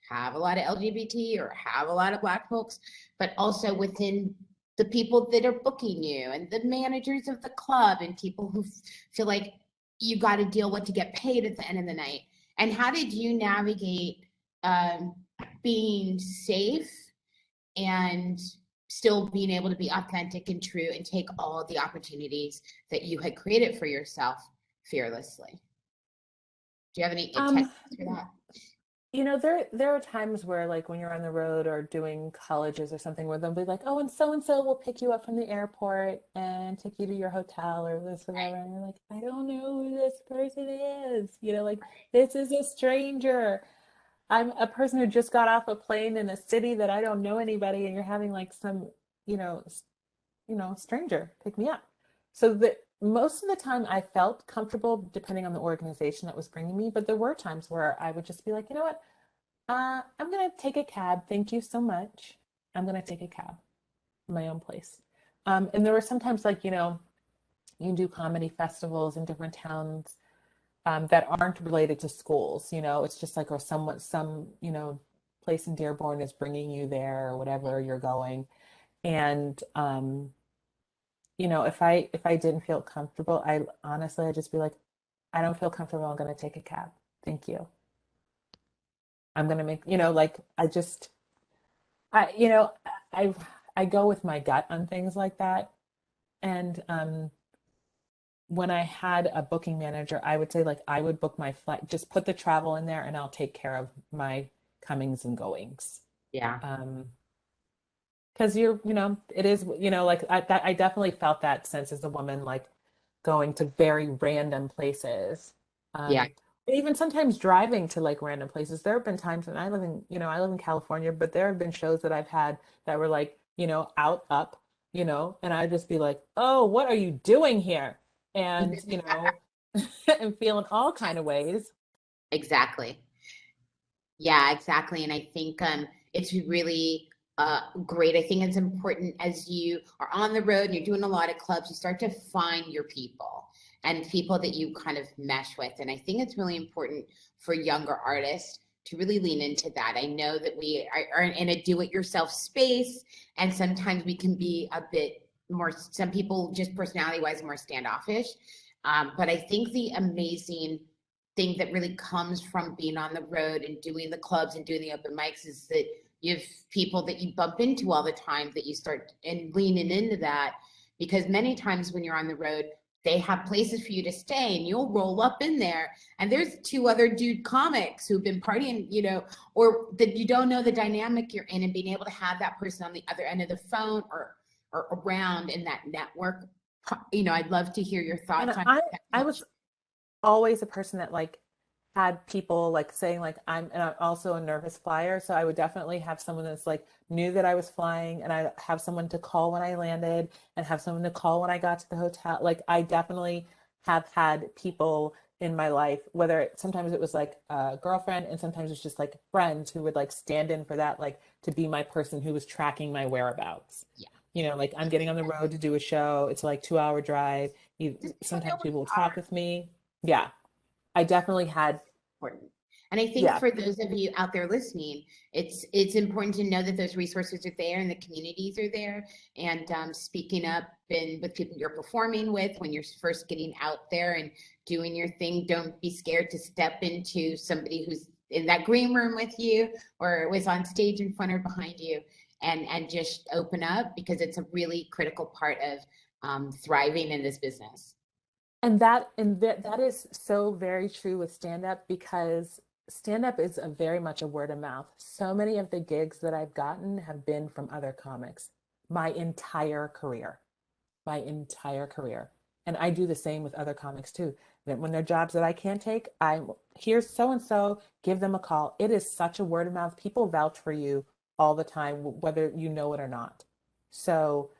have a lot of LGBT or have a lot of Black folks, but also within the people that are booking you and the managers of the club and people who feel like you got to deal with to get paid at the end of the night. And how did you navigate being safe and still being able to be authentic and true and take all the opportunities that you had created for yourself fearlessly? Do you have any Um, tips for that? there are times where like when you're on the road or doing colleges or something where they'll be like, oh, and so will pick you up from the airport and take you to your hotel or this or whatever. And you're like, I don't know who this person is. Like this is a stranger. I'm a person who just got off a plane in a city that I don't know anybody, and you're having like some, you know, stranger pick me up. So that most of the time I felt comfortable depending on the organization that was bringing me, but there were times where I would just be like, you know what? I'm gonna take a cab. Thank you so much. I'm gonna take a cab, my own place. And there were sometimes like, you can do comedy festivals in different towns that aren't related to schools. It's just like, or some, place in Dearborn is bringing you there or whatever you're going. And if I didn't feel comfortable, I honestly I'd just be like, I don't feel comfortable, I'm gonna take a cab. Thank you. I'm gonna make, like I just I you know, I I go with my gut on things like that. And when I had a booking manager, I would say like I would book my flight, just put the travel in there and I'll take care of my comings and goings. Yeah. Um, because it is, like I definitely felt that sense as a woman, like going to very random places. Yeah. Even sometimes driving to like random places. There have been times when I live in California, but there have been shows that I've had that were like, out, up, and I'd just be like, oh, what are you doing here? And, and feeling all kind of ways. Exactly. Yeah, exactly. And I think it's really great. I think it's important as you are on the road and you're doing a lot of clubs, you start to find your people and people that you kind of mesh with. And I think it's really important for younger artists to really lean into that. I know that we are in a do-it-yourself space, and sometimes we can be a bit more, some people just personality-wise more standoffish. But I think the amazing thing that really comes from being on the road and doing the clubs and doing the open mics is that you have people that you bump into all the time that you start and leaning into that, because many times when you're on the road they have places for you to stay and you'll roll up in there and there's two other dude comics who've been partying, or that you don't know the dynamic you're in, and being able to have that person on the other end of the phone or around in that network. I'd love to hear your And thoughts on I was always a person that like had people like saying like I'm also a nervous flyer, so I would definitely have someone that's like knew that I was flying, and I have someone to call when I landed and have someone to call when I got to the hotel. Like I definitely have had people in my life, sometimes it was like a girlfriend and sometimes it's just like friends who would like stand in for that, like to be my person who was tracking my whereabouts. Yeah. You know, like I'm getting on the road to do a show. It's like 2 hour drive. Just people know Sometimes where people you will are. talk with me. Yeah, I definitely had, Important. And I think yeah. for those of you out there listening, it's important to know that those resources are there and the communities are there. And speaking up and with people you're performing with when you're first getting out there and doing your thing, don't be scared to step into somebody who's in that green room with you or was on stage in front or behind you, and just open up, because it's a really critical part of thriving in this business. And that is so very true with stand up, because stand up is a very much a word of mouth. So many of the gigs that I've gotten have been from other comics my entire career, my entire career. And I do the same with other comics too. That when there are jobs that I can't take, here's so and so, give them a call. It is such a word of mouth. People vouch for you all the time, whether you know it or not. So,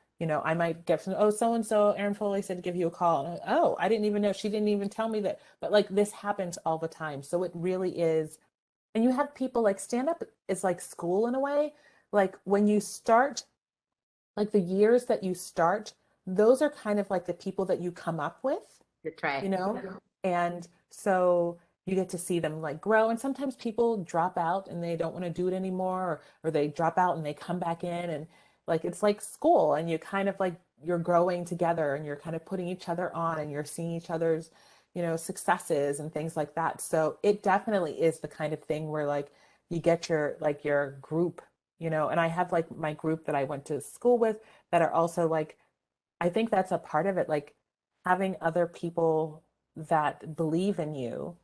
I might get some, oh, so and so, Erin Foley said to give you a call. And oh, I didn't even know. She didn't even tell me that. But like this happens all the time. So it really is. And you have people like stand up is like school in a way. Like when you start, like the years that you start, those are kind of like the people that you come up with, That's right. you know? And so you get to see them like grow. And sometimes people drop out and they don't want to do it anymore, or they drop out and they come back in, and like it's like school, and you kind of like you're growing together and you're kind of putting each other on and you're seeing each other's, successes and things like that. So it definitely is the kind of thing where like you get your group, and I have like my group that I went to school with that are also like, I think that's a part of it, like having other people that believe in you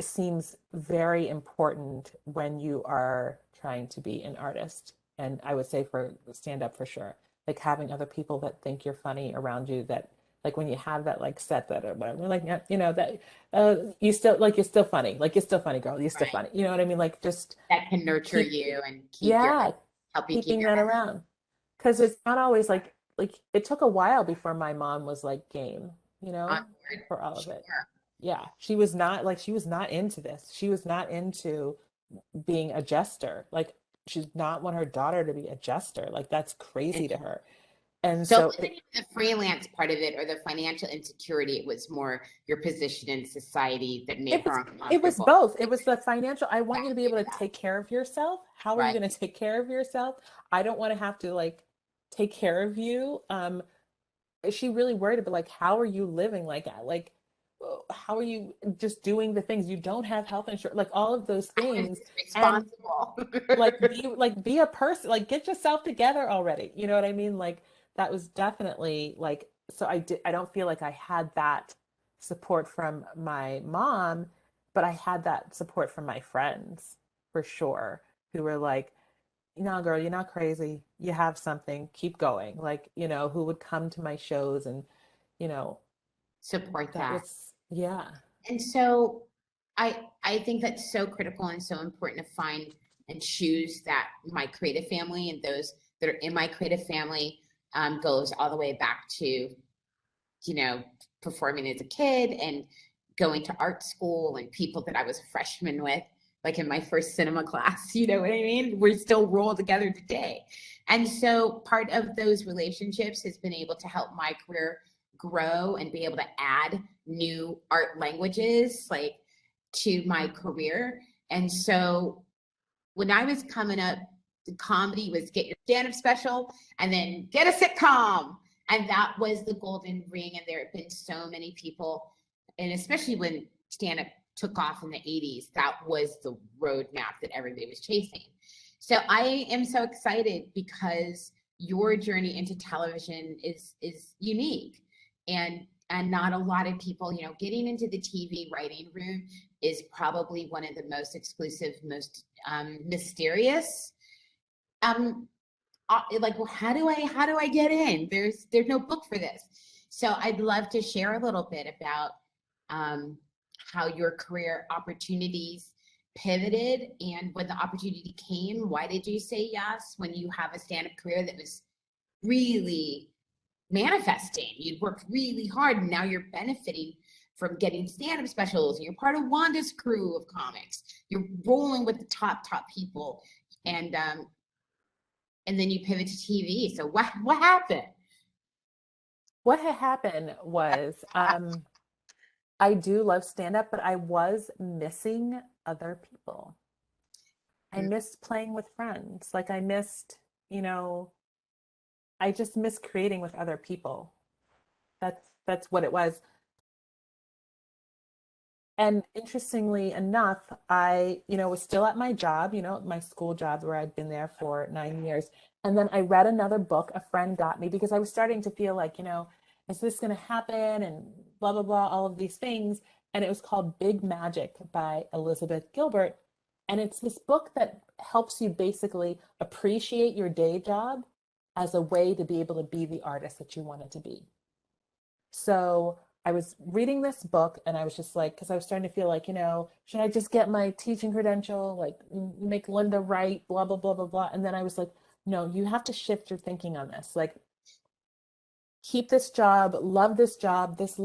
seems very important when you are trying to be an artist. And I would say for stand up for sure, like having other people that think you're funny around you, that like when you have that like set that or whatever, like, that you're still funny, like you're still funny, girl, you're still Right. funny. You know what I mean? Like just That can nurture keep, you and yeah, help you keep keeping your that head around. Because it's not always like it took a while before my mom was like game, on board. for all of it. Sure. Yeah, she was not into this. She was not into being a jester. Like she's not want her daughter to be a jester. Like that's crazy to her. And So it so wasn't even the freelance part of it or the financial insecurity. It was more your position in society that made her it was uncomfortable. both. It was the financial. I want you to be able to Yeah, take care of yourself. How are you right. going to take care of yourself? I don't want to have to like take care of you. Is she really worried about like how are you living, like how are you just doing the things, you don't have health insurance, like all of those I was things. just And responsible. be a person, like get yourself together already, you know what I mean? Like that was definitely like, so I don't feel like I had that support from my mom, but I had that support from my friends for sure, who were like, no, girl, you're not crazy. You have something. Keep going. Like, who would come to my shows and, you know, Support that that. was, yeah. And so I think that's so critical and so important to find and choose that my creative family and those that are in my creative family goes all the way back to, performing as a kid and going to art school and people that I was a freshman with, like in my first cinema class, you know what I mean? We're still rolled together today. And so part of those relationships has been able to help my career grow and be able to add new art languages like to my career. And so when I was coming up, the comedy was get your stand-up special and then get a sitcom. And that was the golden ring. And there have been so many people, and especially when stand-up took off in the 80s, that was the roadmap that everybody was chasing. So I am so excited because your journey into television is unique. And not a lot of people, getting into the TV writing room is probably one of the most exclusive, most mysterious. Like, well, how do I get in? There's no book for this. So I'd love to share a little bit about how your career opportunities pivoted, and when the opportunity came, why did you say yes when you have a stand-up career that was really manifesting. You'd worked really hard, and now you're benefiting from getting stand-up specials, and you're part of Wanda's crew of comics. You're rolling with the top people, and then you pivot to TV. So what happened? What had happened was I do love stand-up, but I was missing other people. I missed playing with friends. Like I missed, you know, I just missed creating with other people. That's what it was. And interestingly enough, I, was still at my job, my school job where I'd been there for 9 years. And then I read another book a friend got me because I was starting to feel like, is this going to happen? And blah, blah, blah, all of these things. And it was called Big Magic by Elizabeth Gilbert. And it's this book that helps you basically appreciate your day job as a way to be able to be the artist that you wanted to be. So I was reading this book and I was just like, because I was starting to feel like, should I just get my teaching credential, like make Linda write, blah, blah, blah, blah, blah. And then I was like, no, you have to shift your thinking on this. Like, keep this job, love this job. This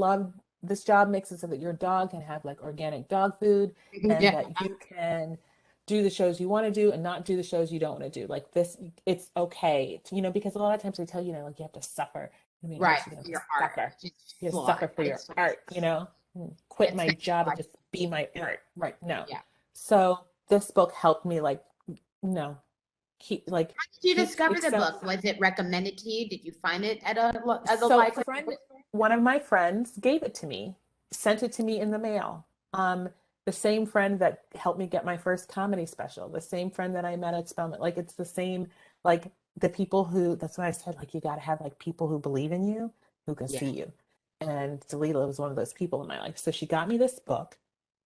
job makes it so that your dog can have like organic dog food and that you can do the shows you want to do and not do the shows you don't want to do. Like this, it's okay. To, because a lot of times they tell you, like you have to suffer. Right, your art. You suffer for your art, quit my job and just be my art. Right. No. Yeah. So this book helped me keep like. How did you discover the book? Was it recommended to you? Did you find it at a library? One of my friends gave it to me, sent it to me in the mail. The same friend that helped me get my first comedy special, the same friend that I met at Spelman, like it's the same, like the people who, that's why I said, like, you got to have like people who believe in you, who can see you. And Dalila was one of those people in my life. So she got me this book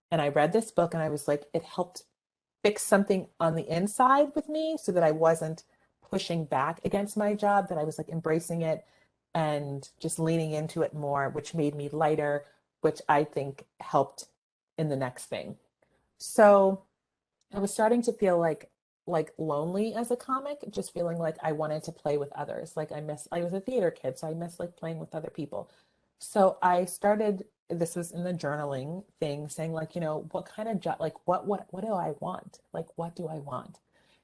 and I read this book and I was like, it helped fix something on the inside with me so that I wasn't pushing back against my job, that I was like embracing it and just leaning into it more, which made me lighter, which I think helped in the next thing. So I was starting to feel like lonely as a comic, just feeling like I wanted to play with others. Like I was a theater kid, so I miss like playing with other people. So I started, this was in the journaling thing, saying like, what kind of job, like what do I want? Like, what do I want?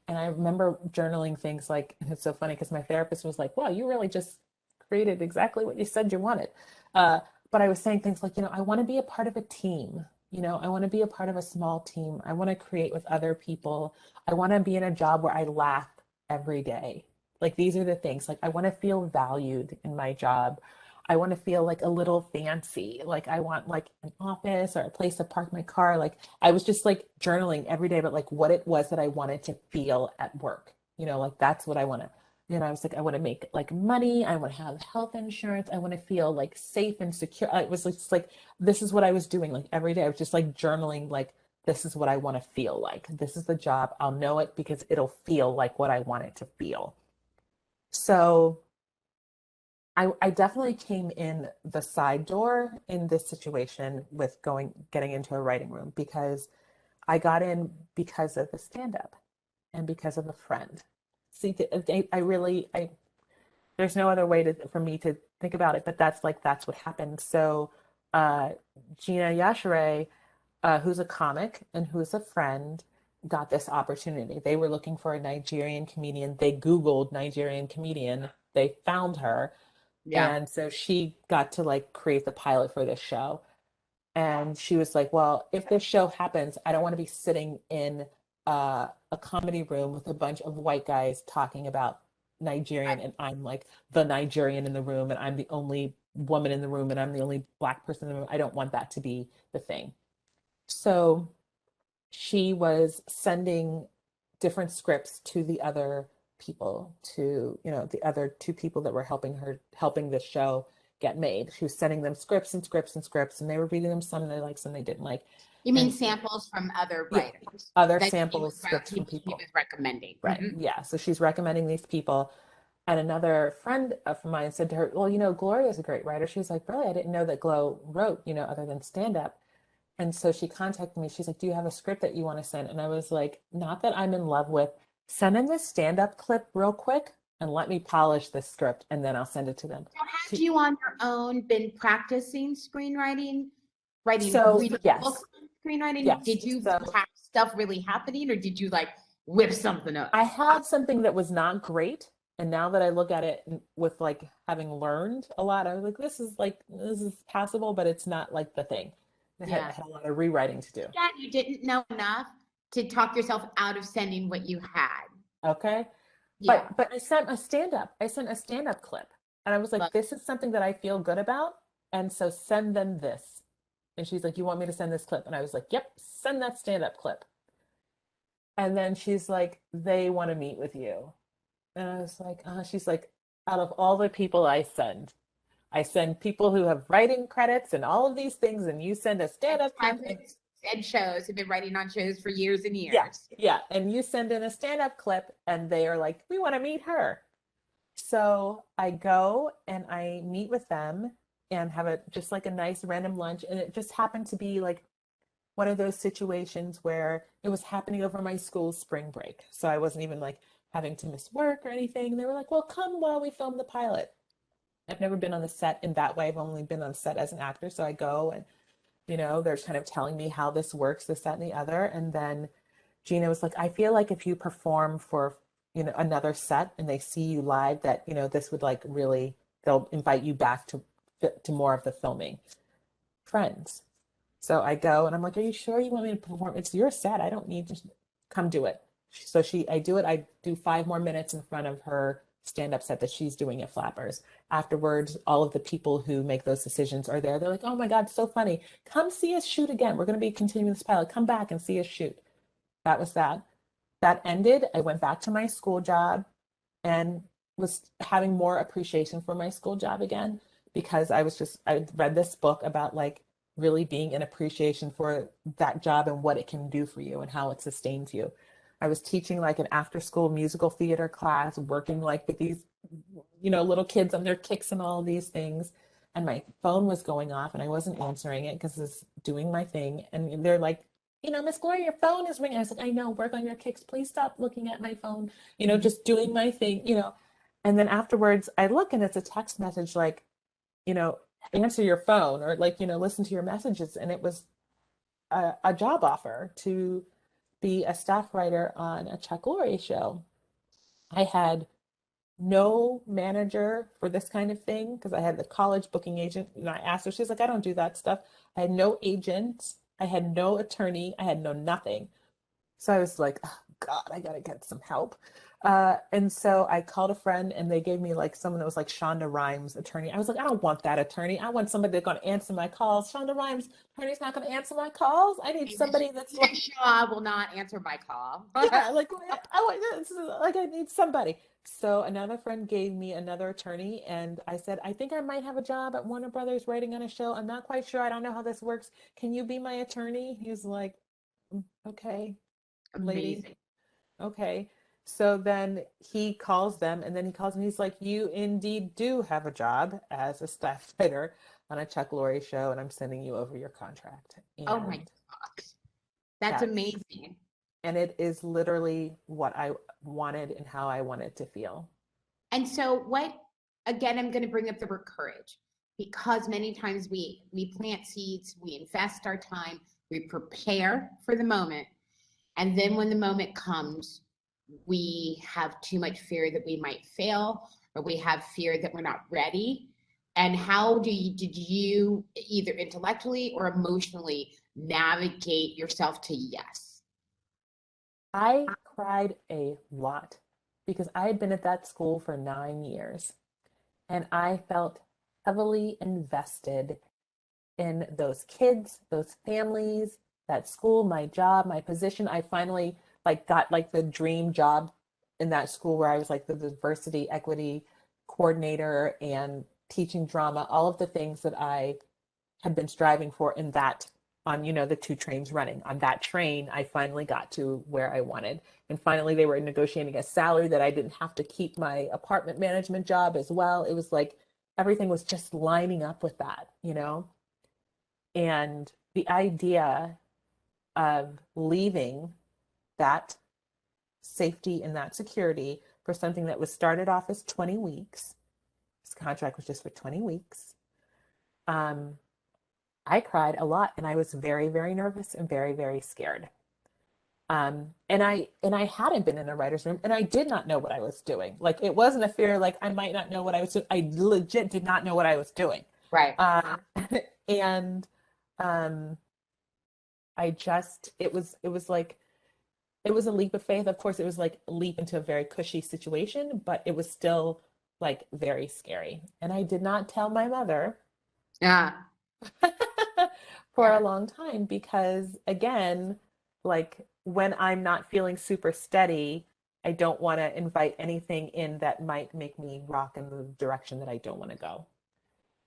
And I remember journaling things like, and it's so funny because my therapist was like, wow, you really just created exactly what you said you wanted. But I was saying things like, I want to be a part of a team. I want to be a part of a small team. I want to create with other people. I want to be in a job where I laugh every day. Like these are the things. Like I want to feel valued in my job. I want to feel like a little fancy. Like I want like an office or a place to park my car. Like I was just like journaling every day, but like what it was that I wanted to feel at work. Like that's what I want to. I was like, I want to make like money. I want to have health insurance. I want to feel like safe and secure. I was just like, this is what I was doing like every day. I was just like journaling, like, this is what I want to feel like. This is the job. I'll know it because it'll feel like what I want it to feel. So I definitely came in the side door in this situation with getting into a writing room because I got in because of the stand-up and because of a friend. See, there's no other way for me to think about it, but that's what happened. So Gina Yashere, who's a comic and who's a friend, got this opportunity. They were looking for a Nigerian comedian. They Googled Nigerian comedian. They found her. Yeah. And so she got to like create the pilot for this show. And she was like, well, if this show happens, I don't want to be sitting in a comedy room with a bunch of white guys talking about Nigerian, and I'm like the Nigerian in the room, and I'm the only woman in the room, and I'm the only Black person in the room. I don't want that to be the thing. So she was sending different scripts to the other people, to the other two people that were helping this show get made. She was sending them scripts and scripts and scripts, and they were reading them. Some they liked, some they didn't like. You mean samples from other writers? Yeah, other samples, scripts from people. She was recommending. Right. Mm-hmm. Yeah. So she's recommending these people. And another friend of mine said to her, well, Gloria is a great writer. She's like, really? I didn't know that Glo wrote, other than stand-up. And so she contacted me. She's like, do you have a script that you want to send? And I was like, not that I'm in love with. Send in this stand-up clip real quick, and let me polish this script and then I'll send it to them. So had you on your own been practicing screenwriting, So, reading yes. books on screenwriting? Yes. Did you So have stuff really happening, or did you like whip something up? I had something that was not great. And now that I look at it with like having learned a lot, I was like, this is passable, but it's not like the thing. I Yeah. had a lot of rewriting to do. That you didn't know enough to talk yourself out of sending what you had. Okay. Yeah. But I sent a stand-up. I sent a stand-up clip. And I was like, Love this is something that I feel good about. And so send them this. And she's like, you want me to send this clip? And I was like, yep, send that stand-up clip. And then she's like, they want to meet with you. And I was like, she's like, out of all the people I send people who have writing credits and all of these things, and you send a stand-up clip. And shows, have been writing on shows for years and years. Yeah, yeah. And you send in a stand-up clip and they are like, we want to meet her. So I go and I meet with them and have just like a nice random lunch. And it just happened to be like one of those situations where it was happening over my school's spring break. So I wasn't even like having to miss work or anything. They were like, well, come while we film the pilot. I've never been on the set in that way. I've only been on set as an actor. So I go and, they're kind of telling me how this works, this, that, and the other. And then Gina was like, I feel like if you perform for, another set and they see you live, that, this would like really, they'll invite you back to more of the filming. Friends. So I go and I'm like, are you sure you want me to perform? It's your set. I don't need to come do it. So I do it. I do 5 more minutes in front of her stand-up set that she's doing at Flappers. Afterwards, all of the people who make those decisions are there. They're like, oh my God, so funny. Come see us shoot again. We're going to be continuing this pilot. Come back and see us shoot. That was that. That ended. I went back to my school job and was having more appreciation for my school job again, because I read this book about like really being an appreciation for that job and what it can do for you and how it sustains you. I was teaching like an after school musical theater class, working like with these, little kids on their kicks and all of these things. And my phone was going off and I wasn't answering it because I was doing my thing. And they're like, Miss Gloria, your phone is ringing. I was like, I know, work on your kicks. Please stop looking at my phone, just doing my thing, And then afterwards I look and it's a text message like, answer your phone or like, listen to your messages. And it was a job offer to be a staff writer on a Chuck Lorre show. I had no manager for this kind of thing because I had the college booking agent. And I asked her, she's like, I don't do that stuff. I had no agent. I had no attorney. I had no nothing. So I was like, oh, God, I got to get some help. And so I called a friend and they gave me like someone that was like Shonda Rhimes attorney. I was like, I don't want that attorney. I want somebody that's going to answer my calls. Shonda Rhimes attorney's not going to answer my calls. I need somebody that's like, Shaw will not answer my call. yeah, like I need somebody. So another friend gave me another attorney and I said, I think I might have a job at Warner Brothers writing on a show. I'm not quite sure. I don't know how this works. Can you be my attorney? He's like, okay, lady. Amazing. Okay. So then he calls them and then he calls and he's like, you indeed do have a job as a staff writer on a Chuck Lorre show and I'm sending you over your contract. Oh my And gosh. That's amazing. and it is literally what I wanted and how I wanted to feel. And so again, I'm going to bring up the word courage, because many times we plant seeds, we invest our time, we prepare for the moment. And then when the moment comes, we have too much fear that we might fail, or we have fear that we're not ready. And how did you either intellectually or emotionally navigate yourself to yes? I cried a lot because I had been at that school for 9 years and I felt heavily invested in those kids, those families, that school, my job, my position. I finally like got like the dream job in that school where I was like the diversity equity coordinator and teaching drama, all of the things that I had been striving for in that on the 2 trains running. On that train, I finally got to where I wanted. And finally they were negotiating a salary that I didn't have to keep my apartment management job as well. It was like everything was just lining up with that, And the idea of leaving that safety and that security for something that was started off as 20 weeks. This contract was just for 20 weeks. I cried a lot and I was very, very nervous and very, very scared. And I hadn't been in a writer's room and I did not know what I was doing. Like it wasn't a fear, like I might not know what I was doing. I legit did not know what I was doing. Right. And I just, it was a leap of faith. Of course, it was like a leap into a very cushy situation, but it was still like very scary. And I did not tell my mother Yeah. for a long time because, again, like when I'm not feeling super steady, I don't want to invite anything in that might make me rock in the direction that I don't want to go.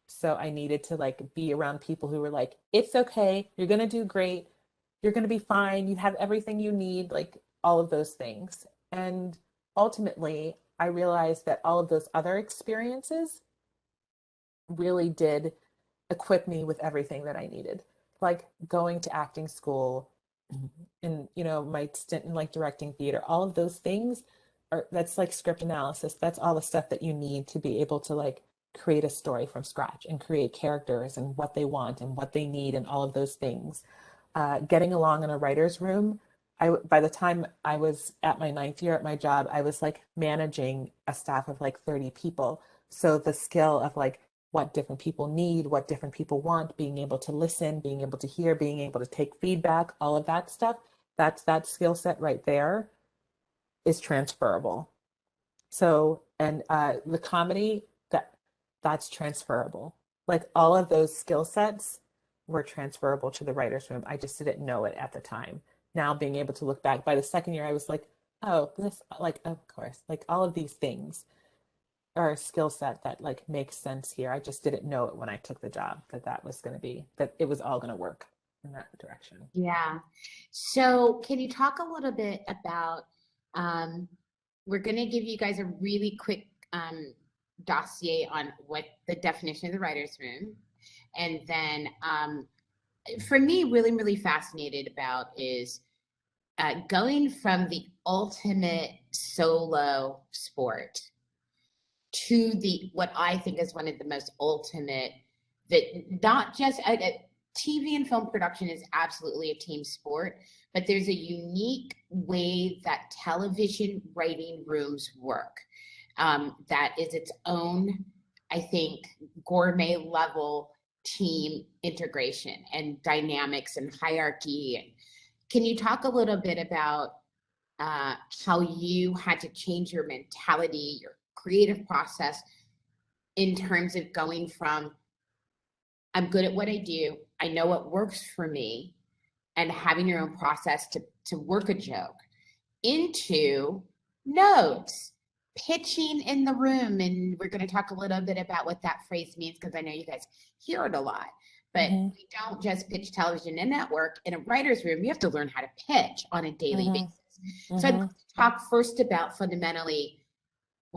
So I needed to like be around people who were like, it's okay, you're gonna do great, you're gonna be fine, you have everything you need, like all of those things. And ultimately, I realized that all of those other experiences really did equip me with everything that I needed. Like going to acting school and my stint in like directing theater, all of those things are that's like script analysis. That's all the stuff that you need to be able to like create a story from scratch and create characters and what they want and what they need and all of those things. Getting along in a writer's room, by the time I was at my ninth year at my job, I was like managing a staff of like 30 people. So the skill of like what different people need, what different people want, being able to listen, being able to hear, being able to take feedback, all of that stuff, that's that skill set right there is transferable. So, and the comedy, that's transferable. Like all of those skill sets were transferable to the writer's room. I just didn't know it at the time. Now being able to look back, by the second year, I was like, oh, this, like, of course, like all of these things are a skill set that like makes sense here. I just didn't know it when I took the job that was going to be, that it was all going to work in that direction. Yeah. So can you talk a little bit about, we're going to give you guys a really quick dossier on what the definition of the writer's room. And then for me, really, really fascinated about is going from the ultimate solo sport to the what I think is one of the most ultimate, that not just TV and film production is absolutely a team sport, but there's a unique way that television writing rooms work that is its own, I think, gourmet level team integration and dynamics and hierarchy. And can you talk a little bit about how you had to change your mentality, your creative process in terms of going from I'm good at what I do, I know what works for me, and having your own process to work a joke into notes, pitching in the room. And we're going to talk a little bit about what that phrase means because I know you guys hear it a lot. But we don't just pitch television and network. In a writer's room, you have to learn how to pitch on a daily basis. So I'd like to talk first about fundamentally,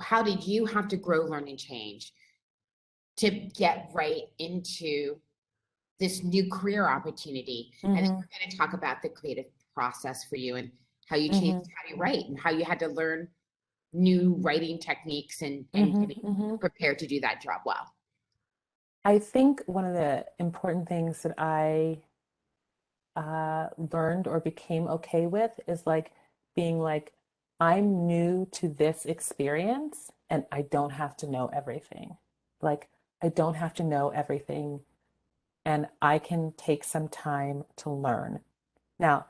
how did you have to grow, learn, and change to get right into this new career opportunity? And then we're going to talk about the creative process for you and how you changed how you write and how you had to learn new writing techniques and getting prepared to do that job well. I think one of the important things that I learned or became okay with is like being like, I'm new to this experience and I don't have to know everything. Like, I don't have to know everything and I can take some time to learn. Now,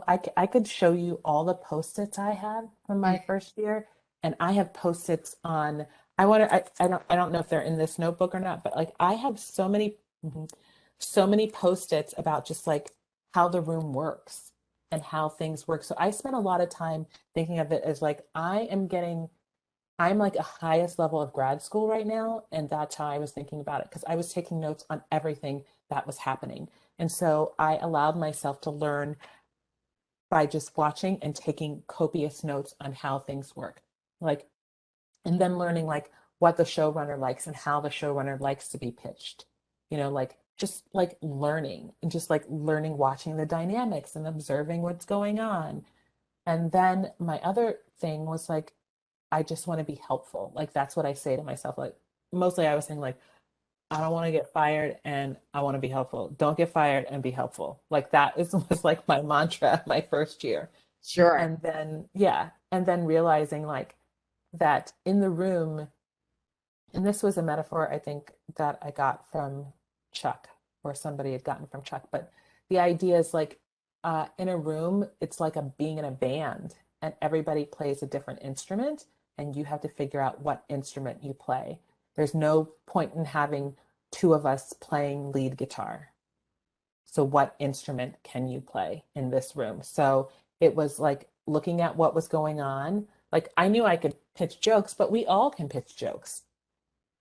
I could show you all the post-its I have from my first year, and I have post-its on. I don't know if they're in this notebook or not, but like I have so many post-its about just like how the room works and how things work. So I spent a lot of time thinking of it as like I'm like a highest level of grad school right now, and that's how I was thinking about it because I was taking notes on everything that was happening. And so I allowed myself to learn by just watching and taking copious notes on how things work. Like, and then learning like what the showrunner likes and how the showrunner likes to be pitched. Like just like learning and just like learning, watching the dynamics and observing what's going on. And then my other thing was like I just want to be helpful. Like that's what I say to myself. Like mostly I was saying like, I don't want to get fired and I want to be helpful. Don't get fired and be helpful. Like was like my mantra my first year. Sure. And then, yeah. And then realizing like that in the room, and this was a metaphor I think that I got from Chuck or somebody had gotten from Chuck, but the idea is like in a room, it's like being in a band and everybody plays a different instrument and you have to figure out what instrument you play. There's no point in having two of us playing lead guitar. So what instrument can you play in this room? So it was like looking at what was going on. Like I knew I could pitch jokes, but we all can pitch jokes.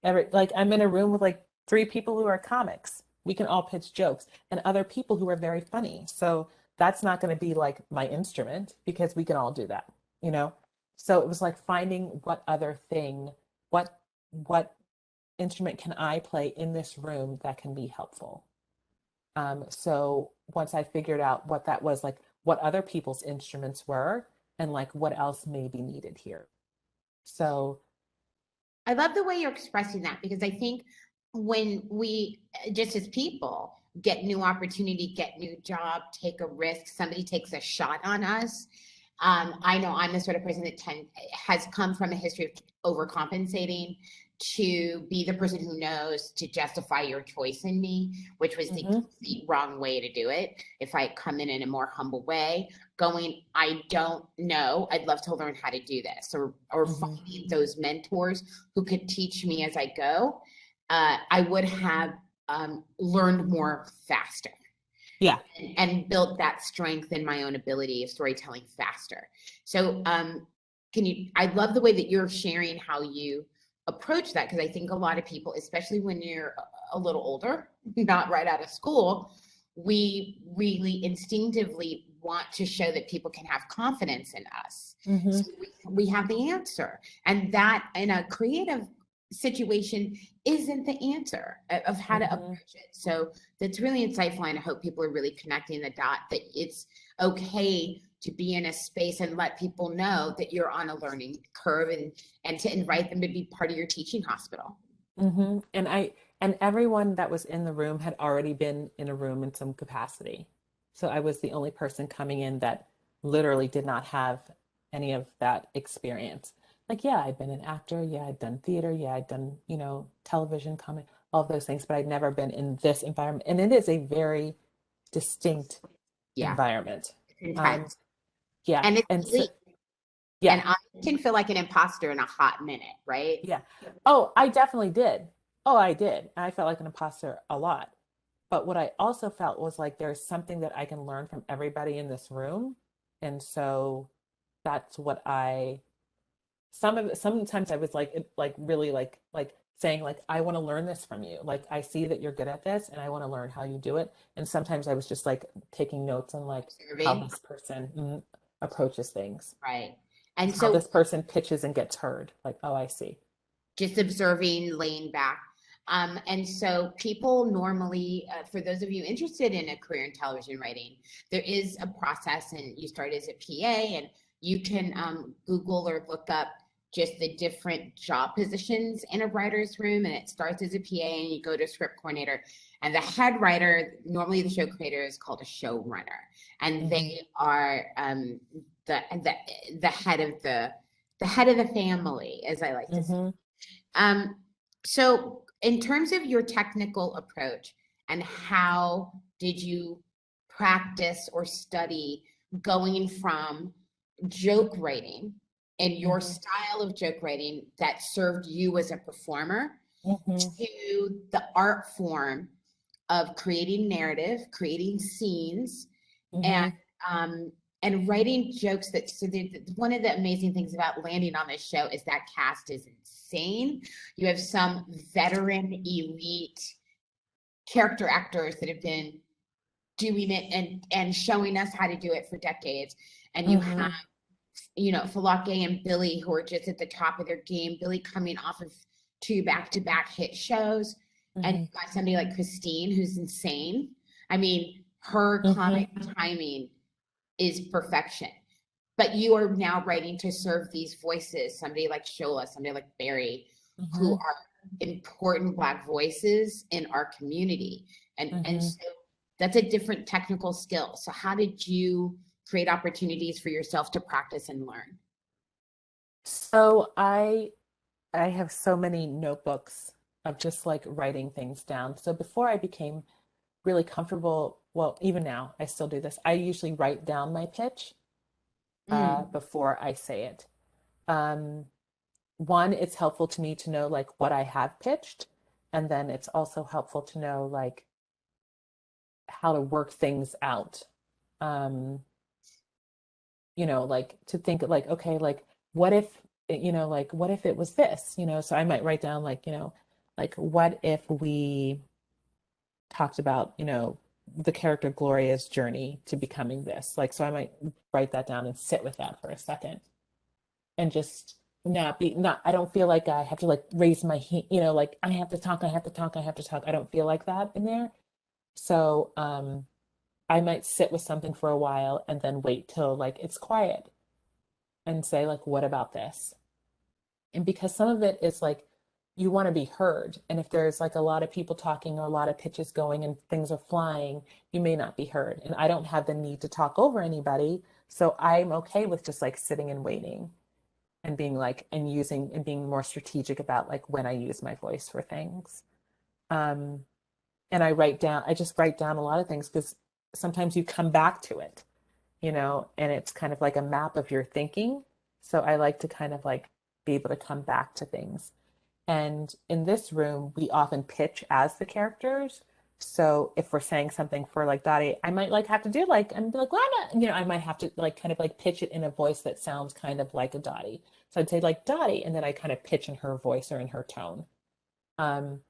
Like I'm in a room with like three people who are comics. We can all pitch jokes and other people who are very funny. So that's not going to be like my instrument because we can all do that, you know? So it was like finding what other thing, what instrument can I play in this room that can be helpful? So once I figured out what that was, like what other people's instruments were and like what else may be needed here. So I love the way you're expressing that because I think when we, just as people, get new opportunity, get new job, take a risk, somebody takes a shot on us. I know I'm the sort of person that has come from a history of overcompensating to be the person who knows to justify your choice in me, which was the wrong way to do it. If I come in a more humble way, going, I don't know, I'd love to learn how to do this, or finding those mentors who could teach me as I go, I would have learned more faster. yeah. And built that strength in my own ability of storytelling faster. So I love the way that you're sharing how you approach that, because I think a lot of people, especially when you're a little older, not right out of school, we really instinctively want to show that people can have confidence in us. So we have the answer. And that in a creative situation isn't the answer of how to approach it. So that's really insightful, and I hope people are really connecting the dot that it's okay to be in a space and let people know that you're on a learning curve, and to invite them to be part of your teaching hospital. And everyone that was in the room had already been in a room in some capacity. So I was the only person coming in that literally did not have any of that experience. Like, yeah, I'd been an actor. Yeah, I'd done theater. Yeah, I'd done, television, comedy, all of those things, but I'd never been in this environment. And it is a very distinct environment. Intense. Yeah. And it's And so, elite. yeah. And I can feel like an imposter in a hot minute, right? Yeah. Oh, I definitely did. Oh, I did. I felt like an imposter a lot. But what I also felt was like there's something that I can learn from everybody in this room. And so that's what sometimes I was like really like saying like I want to learn this from you. Like I see that you're good at this and I want to learn how you do it. And sometimes I was just like taking notes on like how this person approaches things. Right. And how so this person pitches and gets heard. Like, oh, I see. Just observing, laying back. And so people normally, for those of you interested in a career in television writing, there is a process, and you start as a PA, and you can Google or look up just the different job positions in a writer's room, and it starts as a PA, and you go to script coordinator, and the head writer, normally the show creator, is called a showrunner, and they are the head of the family, as I like to say. So in terms of your technical approach, and how did you practice or study going from joke writing and your style of joke writing that served you as a performer to the art form of creating narrative, creating scenes, and writing jokes one of the amazing things about landing on this show is that cast is insane. You have some veteran elite character actors that have been doing it and showing us how to do it for decades. And you have, Falake and Billy, who are just at the top of their game. Billy coming off of 2 back-to-back hit shows. And you've got somebody like Christine, who's insane. I mean, her comic timing is perfection. but you are now writing to serve these voices, somebody like Shola, somebody like Barry, who are important Black voices in our community. And so that's a different technical skill. So how did you create opportunities for yourself to practice and learn? So I have so many notebooks of just like writing things down. So before I became really comfortable, well, even now I still do this. I usually write down my pitch before I say it. One, it's helpful to me to know like what I have pitched, and then it's also helpful to know like how to work things out. Um, like to think like, okay, like what if, like what if it was this, so I might write down like, like what if we talked about, the character Gloria's journey to becoming this. Like, so I might write that down and sit with that for a second and just not, I don't feel like I have to like raise my hand, like I have to talk, I have to talk, I have to talk. I don't feel like that in there. So, I might sit with something for a while and then wait till like it's quiet and say like, what about this? And because some of it is like you want to be heard. And if there's like a lot of people talking or a lot of pitches going and things are flying, you may not be heard. And I don't have the need to talk over anybody. So I'm okay with just like sitting and waiting and being like, and using and being more strategic about like when I use my voice for things. Um, and I just write down a lot of things because sometimes you come back to it, and it's kind of like a map of your thinking. So I like to kind of like be able to come back to things. And in this room, we often pitch as the characters. So if we're saying something for like Dottie, I might like have to do like, and be like, why not? I might have to like kind of like pitch it in a voice that sounds kind of like a Dottie. So I'd say like Dottie, and then I kind of pitch in her voice or in her tone. Um,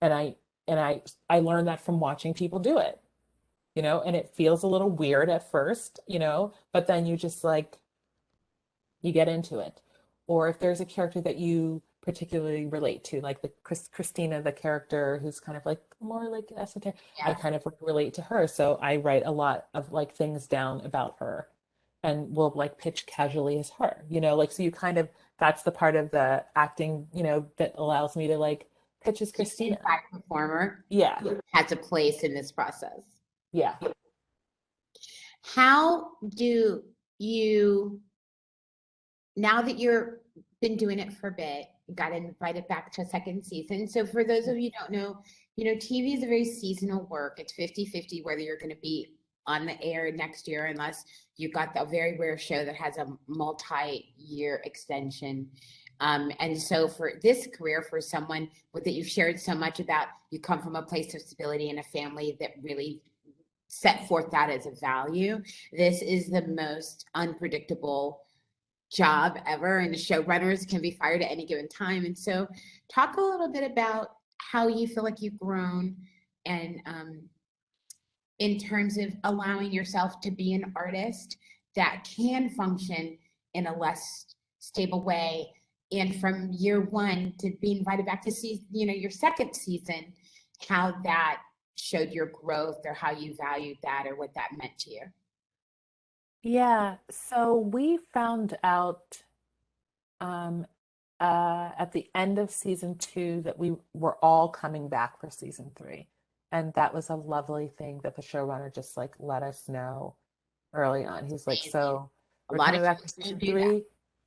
and I learned that from watching people do it, and it feels a little weird at first, but then you just like you get into it. Or if there's a character that you particularly relate to, like the Christina, the character who's kind of like more like esoteric, I kind of relate to her. So I write a lot of like things down about her and will like pitch casually as her, like, so you kind of, that's the part of the acting, that allows me to like pitch as Christina. Black performer Yeah. has a place in this process. Yeah. How do you, now that you're been doing it for a bit, got invited back to a second season. So for those of you who don't know, TV is a very seasonal work. It's 50-50 whether you're going to be on the air next year, unless you've got the very rare show that has a multi-year extension. And so for this career, for someone that you've shared so much about, you come from a place of stability and a family that really set forth that as a value. This is the most unpredictable job ever, and the showrunners can be fired at any given time. And so talk a little bit about how you feel like you've grown and in terms of allowing yourself to be an artist that can function in a less stable way, and from year one to be invited back to see your second season, how that showed your growth or how you valued that or what that meant to you. Yeah, so we found out um, at the end of season 2 that we were all coming back for season 3. And that was a lovely thing that the showrunner just like let us know early on. He's like, so we're coming back for season 3.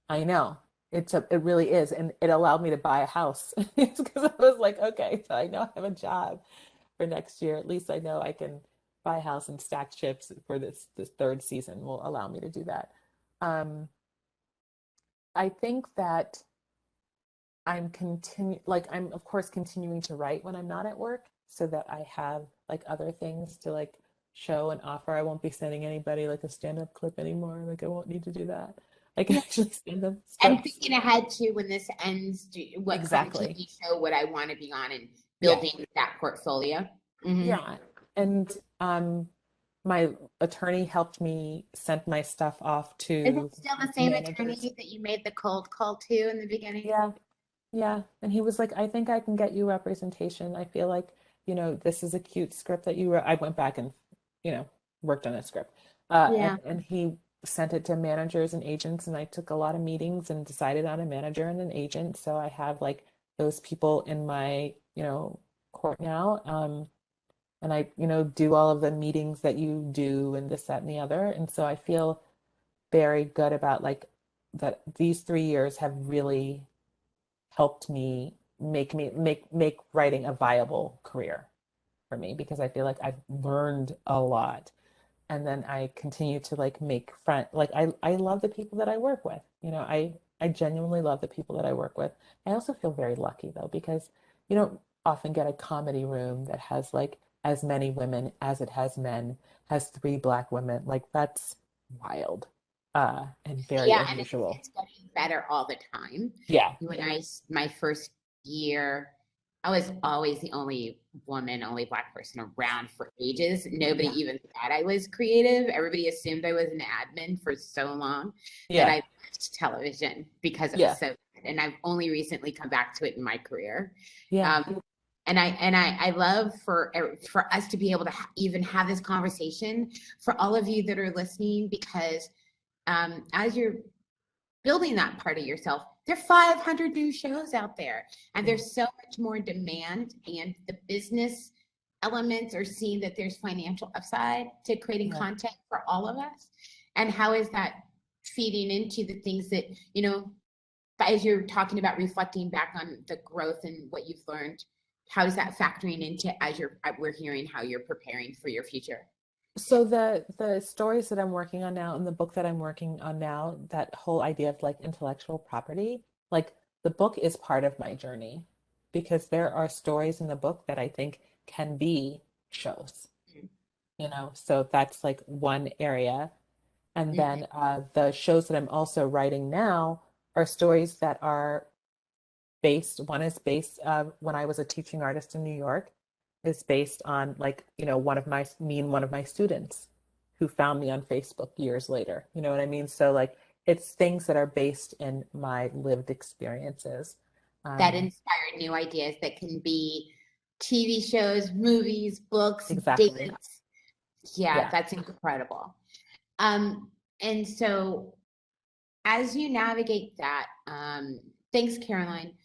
I know. It really is. And it allowed me to buy a house because I was like, okay, so I know I have a job for next year. At least I know I can buy a house and stack chips for this third season will allow me to do that. I think that I'm of course continuing to write when I'm not at work so that I have like other things to like show and offer. I won't be sending anybody like a stand-up clip anymore. Like I won't need to do that. I can actually stand up scripts. And thinking ahead to when this ends, what exactly. kind of TV show would I want to be on, and building that portfolio. Yeah. And my attorney helped me send my stuff off to Is it still the same managers. attorney that you made the cold call to in the beginning? Yeah. Yeah. And he was like, I think I can get you representation. I feel like, this is a cute script that you wrote. I went back and, worked on a script. And he sent it to managers and agents, and I took a lot of meetings and decided on a manager and an agent. So I have like those people in my, court now. And I, do all of the meetings that you do and this, that, and the other. And so I feel very good about like that these 3 years have really helped me make writing a viable career for me because I feel like I've learned a lot. And then I continue to like make friends. Like I love the people that I work with. I genuinely love the people that I work with. I also feel very lucky though, because you don't often get a comedy room that has like as many women as it has men, has three Black women. Like that's wild, and very Yeah, and unusual. it's getting better all the time. Yeah. My first year, I was always the only woman, only Black person around for ages. Nobody Yeah. even thought I was creative. Everybody assumed I was an admin for so long that Yeah. I left television because it Yeah. was so good. And I've only recently come back to it in my career. Yeah. And I love for us to be able to even have this conversation for all of you that are listening, because as you're building that part of yourself, there are 500 new shows out there, and there's so much more demand, and the business elements are seeing that there's financial upside to creating Yeah. content for all of us. And how is that feeding into the things that, as you're talking about reflecting back on the growth and what you've learned, how is that factoring into as we're hearing how you're preparing for your future? So the stories that I'm working on now and the book that I'm working on now, that whole idea of like intellectual property, like the book is part of my journey because there are stories in the book that I think can be shows, so that's like one area. And Mm-hmm. then the shows that I'm also writing now are stories that are one is based when I was a teaching artist in New York, is based on like, one of my students who found me on Facebook years later. You know what I mean? So like it's things that are based in my lived experiences. That Um, inspired new ideas that can be TV shows, movies, books, exactly. dates. Yeah, Yeah. that's incredible. And so as you navigate that, thanks, Caroline.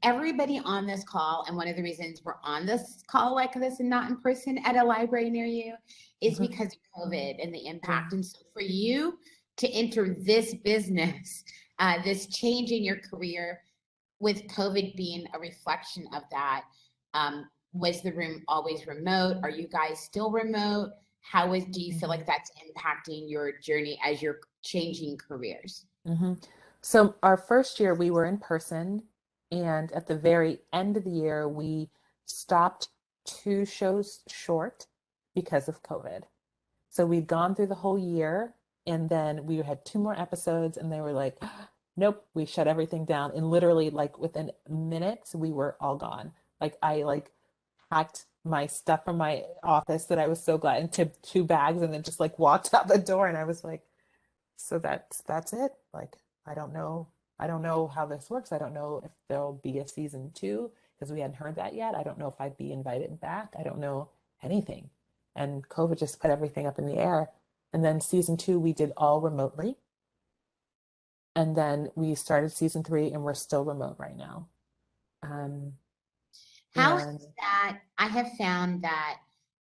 Everybody on this call, and one of the reasons we're on this call like this and not in person at a library near you is Mhm. because of COVID and the Yeah. impact. And so for you to enter this business, this change in your career, with COVID being a reflection of that, was the room always remote? Are you guys still remote? Do you feel Mhm. like that's impacting your journey as you're changing careers? hmm So our first year we were in person, and at the very end of the year we stopped 2 shows short because of COVID. So we'd gone through the whole year, and then we had 2 more episodes, and they were like, "Nope, we shut everything down." And literally, like within minutes, we were all gone. Like I packed my stuff from my office that I was so glad into 2 bags, and then just like walked out the door, and I was like, so that's it. Like I don't know how this works. I don't know if there'll be a season 2 because we hadn't heard that yet. I don't know if I'd be invited back. I don't know anything. And COVID just put everything up in the air. And then season 2 we did all remotely. And then we started season 3 and we're still remote right now. Um, How and is that? I have found that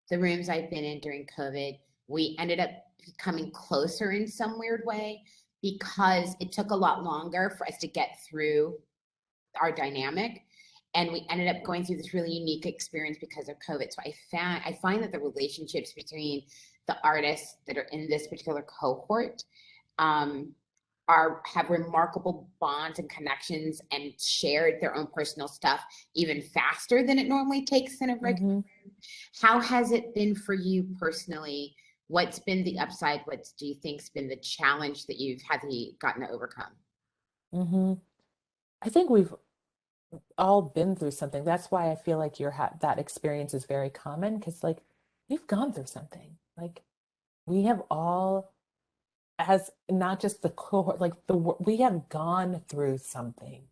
the rooms I've been in during COVID, we ended up becoming closer in some weird way because it took a lot longer for us to get through our dynamic. And we ended up going through this really unique experience because of COVID. So I find that the relationships between the artists that are in this particular cohort, um, have remarkable bonds and connections and shared their own personal stuff even faster than it normally takes in a regular. mhm, How has it been for you personally? What's been the upside? What do you think's been the challenge that you've gotten to overcome? mhm. I think we've all been through something. That's why I feel like that experience is very common because like we've gone through something. Like we have all, as not just the cohort, like we have gone through something.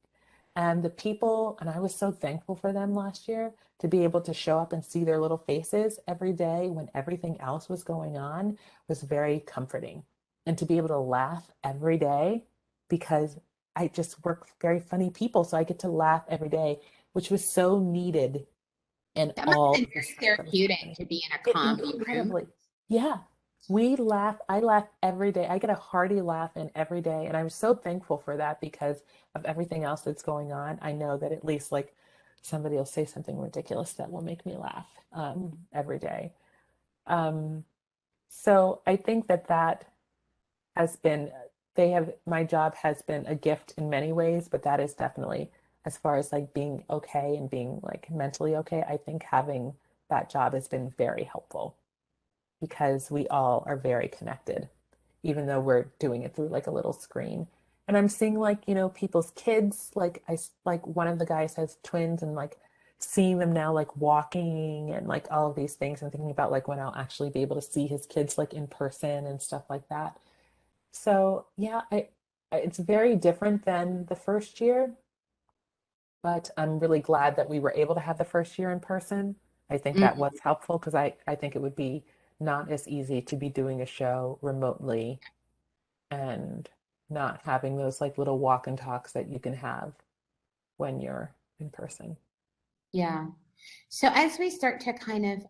And the people, and I was so thankful for them last year to be able to show up and see their little faces every day when everything else was going on was very comforting. and to be able to laugh every day because I just work with very funny people. So I get to laugh every day, which was so needed in That must all have of been the very stuff that was therapeutic happening. to be in a It calm room. incredibly, yeah. We laugh. I laugh every day. I get a hearty laugh in every day. And I'm so thankful for that because of everything else that's going on. I know that at least like somebody will say something ridiculous that will make me laugh every day. Um, so I think that that has been, my job has been a gift in many ways, but that is definitely, as far as like being okay and being like mentally okay, I think having that job has been very helpful because we all are very connected, even though we're doing it through like a little screen. And I'm seeing like, people's kids, like like one of the guys has twins and like seeing them now like walking and like all of these things and thinking about like when I'll actually be able to see his kids like in person and stuff like that. So yeah, it's very different than the first year, but I'm really glad that we were able to have the first year in person. I think that Mm, was helpful because I think it would be not as easy to be doing a show remotely and not having those like little walk and talks that you can have when you're in person. yeah. So as we start to kind of,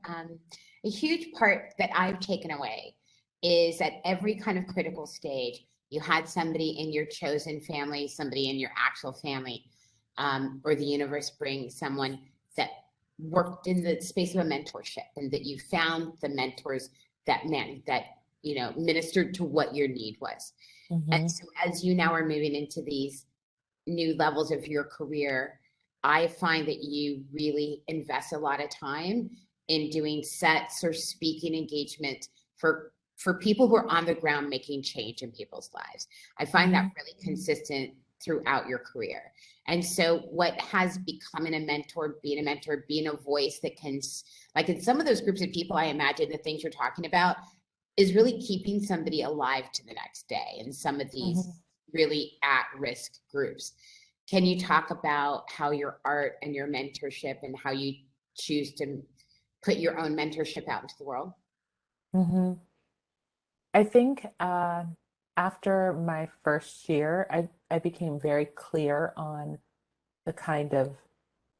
a huge part that I've taken away is at every kind of critical stage, you had somebody in your chosen family, somebody in your actual family, or the universe bring someone that worked in the space of a mentorship, and that you found the mentors that ministered to what your need was. And Mm-hmm. so as you now are moving into these new levels of your career, I find that you really invest a lot of time in doing sets or speaking engagement for people who are on the ground making change in people's lives. I find Mm-hmm. that really consistent throughout your career. And so what has becoming a mentor, being a voice that can, like in some of those groups of people, I imagine the things you're talking about is really keeping somebody alive to the next day in some of these Mm-hmm. really at-risk groups. Can you talk about how your art and your mentorship and how you choose to put your own mentorship out into the world? Mm-hmm. I think after my first year, I became very clear on the kind of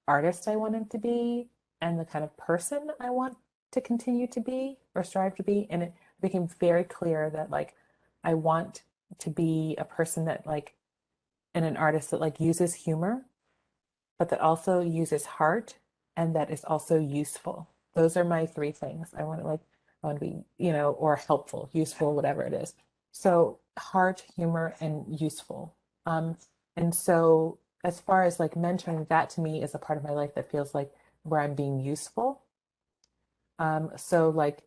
artist I wanted to be and the kind of person I want to continue to be or strive to be. And it became very clear that like I want to be a person that like and an artist that like uses humor, but that also uses heart and that is also useful. Those are my three things. I want to be, or helpful, useful, whatever it is. So heart, humor, and useful. Um, and so as far as like mentoring, that to me is a part of my life that feels like where I'm being useful. So like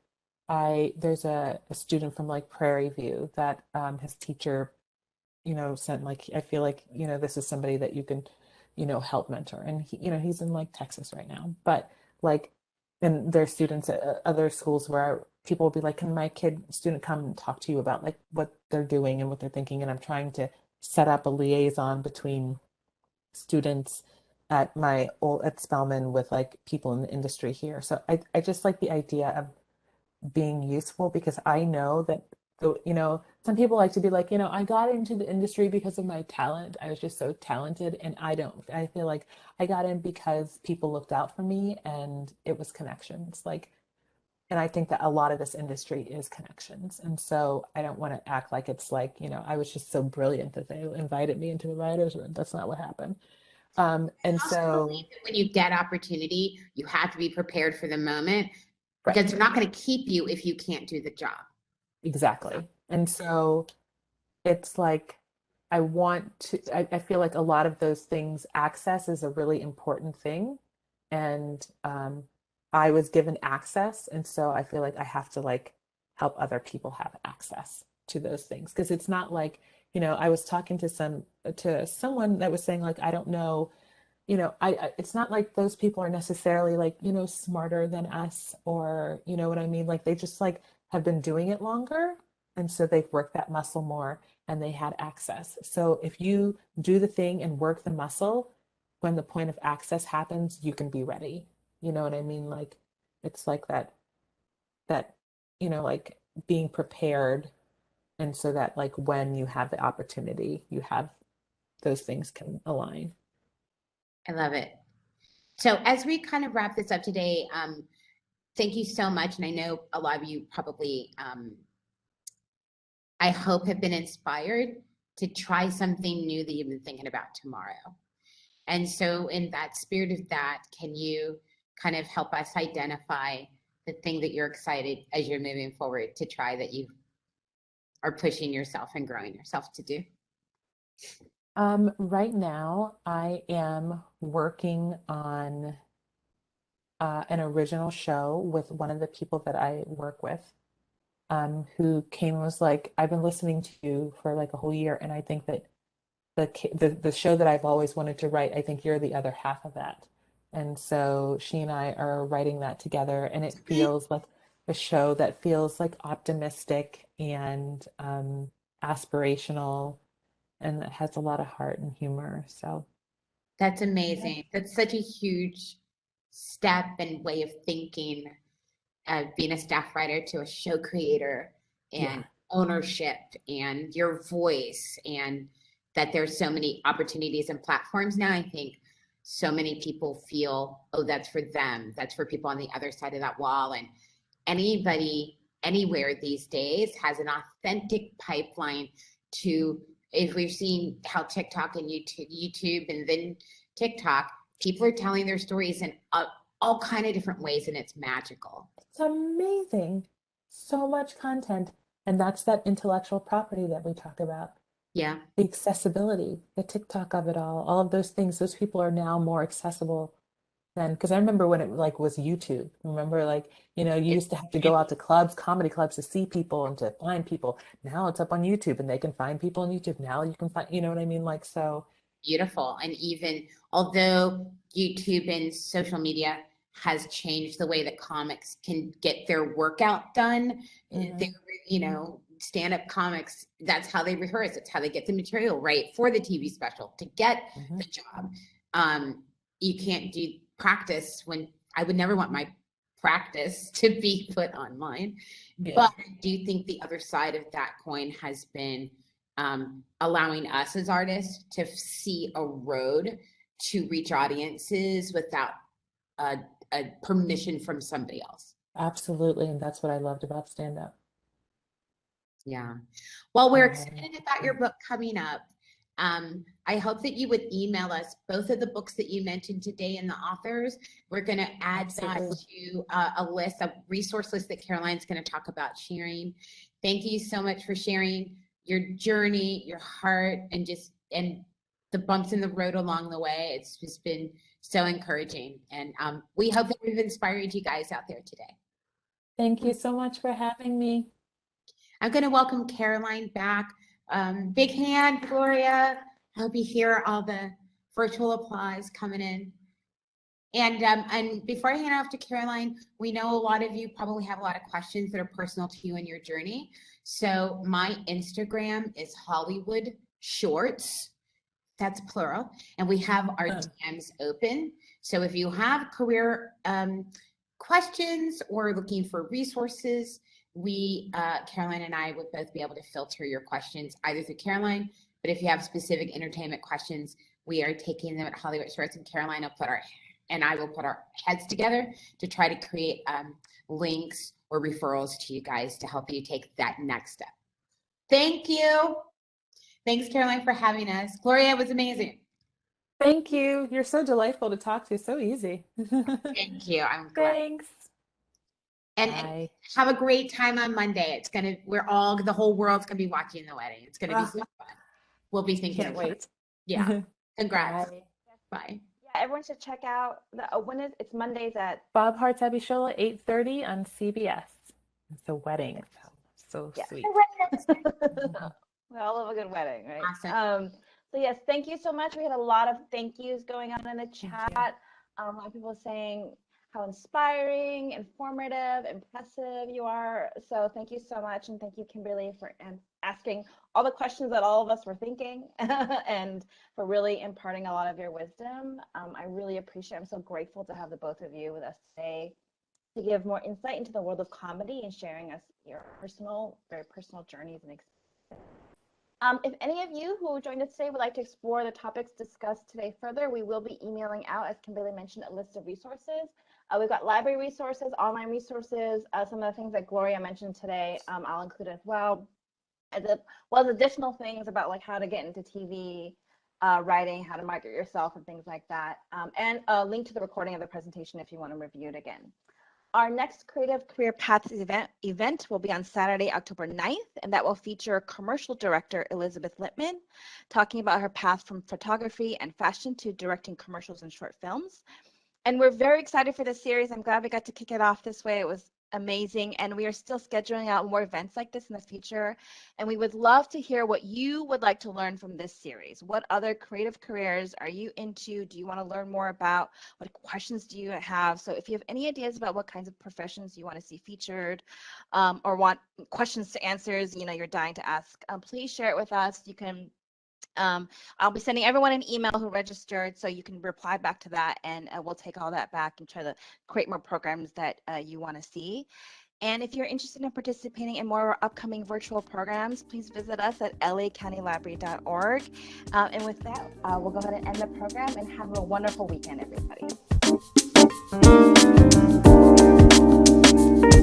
there's a student from like Prairie View that his teacher sent like I feel like, this is somebody that you can, help mentor. And he's in like Texas right now. But like and there's students at other schools where people will be like, can my student come and talk to you about like what they're doing and what they're thinking? And I'm trying to set up a liaison between students at Spelman with like people in the industry here. So I just like the idea of being useful because I know that some people like to be like, I got into the industry because of my talent. I was just so talented. And I feel like I got in because people looked out for me and it was connections. Like, and I think that a lot of this industry is connections. And so I don't want to act like it's like, I was just so brilliant that they invited me into the writers' room. That's not what happened. And I also so, believe that when you get opportunity, you have to be prepared for the moment, because right, they're not going to keep you if you can't do the job. exactly. And so it's like I feel like a lot of those things, access is a really important thing. And I was given access. And so I feel like I have to like help other people have access to those things. Because it's not like, I was talking to someone that was saying like, I don't know, it's not like those people are necessarily like, smarter than us or, you know what I mean? Like they just like have been doing it longer. And so they've worked that muscle more and they had access. So if you do the thing and work the muscle, when the point of access happens, you can be ready. You know what I mean? Like it's like that, like being prepared And so that like when you have the opportunity, you have those things can align. I love it. So as we kind of wrap this up today, thank you so much. And I know a lot of you probably, I hope, have been inspired to try something new that you've been thinking about tomorrow. And so in that spirit of that, can you kind of help us identify the thing that you're excited as you're moving forward to try that you are pushing yourself and growing yourself to do? Right now, I am working on an original show with one of the people that I work with, who came and was like, I've been listening to you for like a whole year, and I think that the show that I've always wanted to write, I think you're the other half of that. And so she and I are writing that together, and it feels like a show that feels like optimistic and aspirational, and it has a lot of heart and humor. So That's amazing. That's such a huge step and way of thinking, being a staff writer to a show creator, and yeah, ownership and your voice, and that there's so many opportunities and platforms now. I think so many people feel, oh, that's for them. That's for people on the other side of that wall. And anybody anywhere these days has an authentic pipeline to, if we've seen how TikTok and YouTube and then TikTok, people are telling their stories in all kind of different ways, and it's magical. it's amazing. So much content. And that's that intellectual property that we talk about. Yeah. The accessibility, the TikTok of it all of those things, those people are now more accessible than, because I remember when it like was YouTube. Remember, like, you used to have to go out to clubs, comedy clubs to see people and to find people. Now it's up on YouTube and they can find people on YouTube. Now you can find, you know what I mean? Like, so Beautiful. And even although YouTube and social media has changed the way that comics can get their workout done, stand-up comics, that's how they rehearse. It's how they get the material right for the TV special to get the job. You can't do practice when I would never want my practice to be put online. Yeah. But I do think the other side of that coin has been allowing us as artists to see a road to reach audiences without a permission from somebody else. Absolutely. And that's what I loved about stand-up. Yeah. Well, we're excited about your book coming up. I hope that you would email us both of the books that you mentioned today and the authors. We're going to add that to a list, a resource list that Caroline's going to talk about sharing. Thank you so much for sharing your journey, your heart, and the bumps in the road along the way. It's just been so encouraging. And we hope that we've inspired you guys out there today. Thank you so much for having me. I'm going to welcome Caroline back. Big hand, Gloria. I hope you hear all the virtual applause coming in. And before I hand off to Caroline, we know a lot of you probably have a lot of questions that are personal to you in your journey. So my Instagram is Hollywood Shorts. That's plural. And we have our DMs open. So if you have career questions or looking for resources, Caroline and I would both be able to filter your questions either through Caroline, but if you have specific entertainment questions, we are taking them at Hollywood Shorts, and Caroline I will put our heads together to try to create links or referrals to you guys to help you take that next step. Thank you. Thanks, Caroline, for having us. Gloria, it was amazing. Thank you. You're so delightful to talk to. So easy. Thank you. I'm glad. Thanks. And have a great time on Monday. The whole world's gonna be watching the wedding. It's gonna be so fun. We'll be thinking. Can't wait. Yeah. Congrats. Bye. Bye. Yeah, everyone should check out it's Mondays at Bob Hearts Abishola, 8:30 on CBS. It's a wedding. So sweet. We all love a good wedding, right? Awesome. So yes, thank you so much. We had a lot of thank yous going on in the chat. A lot of people saying how inspiring, informative, impressive you are. So thank you so much. And thank you, Kimberly, for asking all the questions that all of us were thinking and for really imparting a lot of your wisdom. I really appreciate it. I'm so grateful to have the both of you with us today to give more insight into the world of comedy and sharing us your very personal journeys and experiences. If any of you who joined us today would like to explore the topics discussed today further, we will be emailing out, as Kimberly mentioned, a list of resources. We've got library resources, online resources, some of the things that Gloria mentioned today, I'll include as well, as additional things about like how to get into TV writing, how to market yourself and things like that, and a link to the recording of the presentation if you want to review it again. Our next Creative Career Paths event will be on Saturday, October 9th, and that will feature commercial director Elizabeth Littman talking about her path from photography and fashion to directing commercials and short films. And we're very excited for this series. I'm glad we got to kick it off this way. It was amazing, and we are still scheduling out more events like this in the future, and we would love to hear what you would like to learn from this series. What other creative careers are you into? Do you want to learn more about? What questions do you have? So if you have any ideas about what kinds of professions you want to see featured, or want questions to answers, you know, you're dying to ask, please share it with us. You can I'll be sending everyone an email who registered, so you can reply back to that, and we'll take all that back and try to create more programs that you want to see. And if you're interested in participating in more of our upcoming virtual programs, please visit us at lacountylibrary.org. And with that, we'll go ahead and end the program, and have a wonderful weekend, everybody.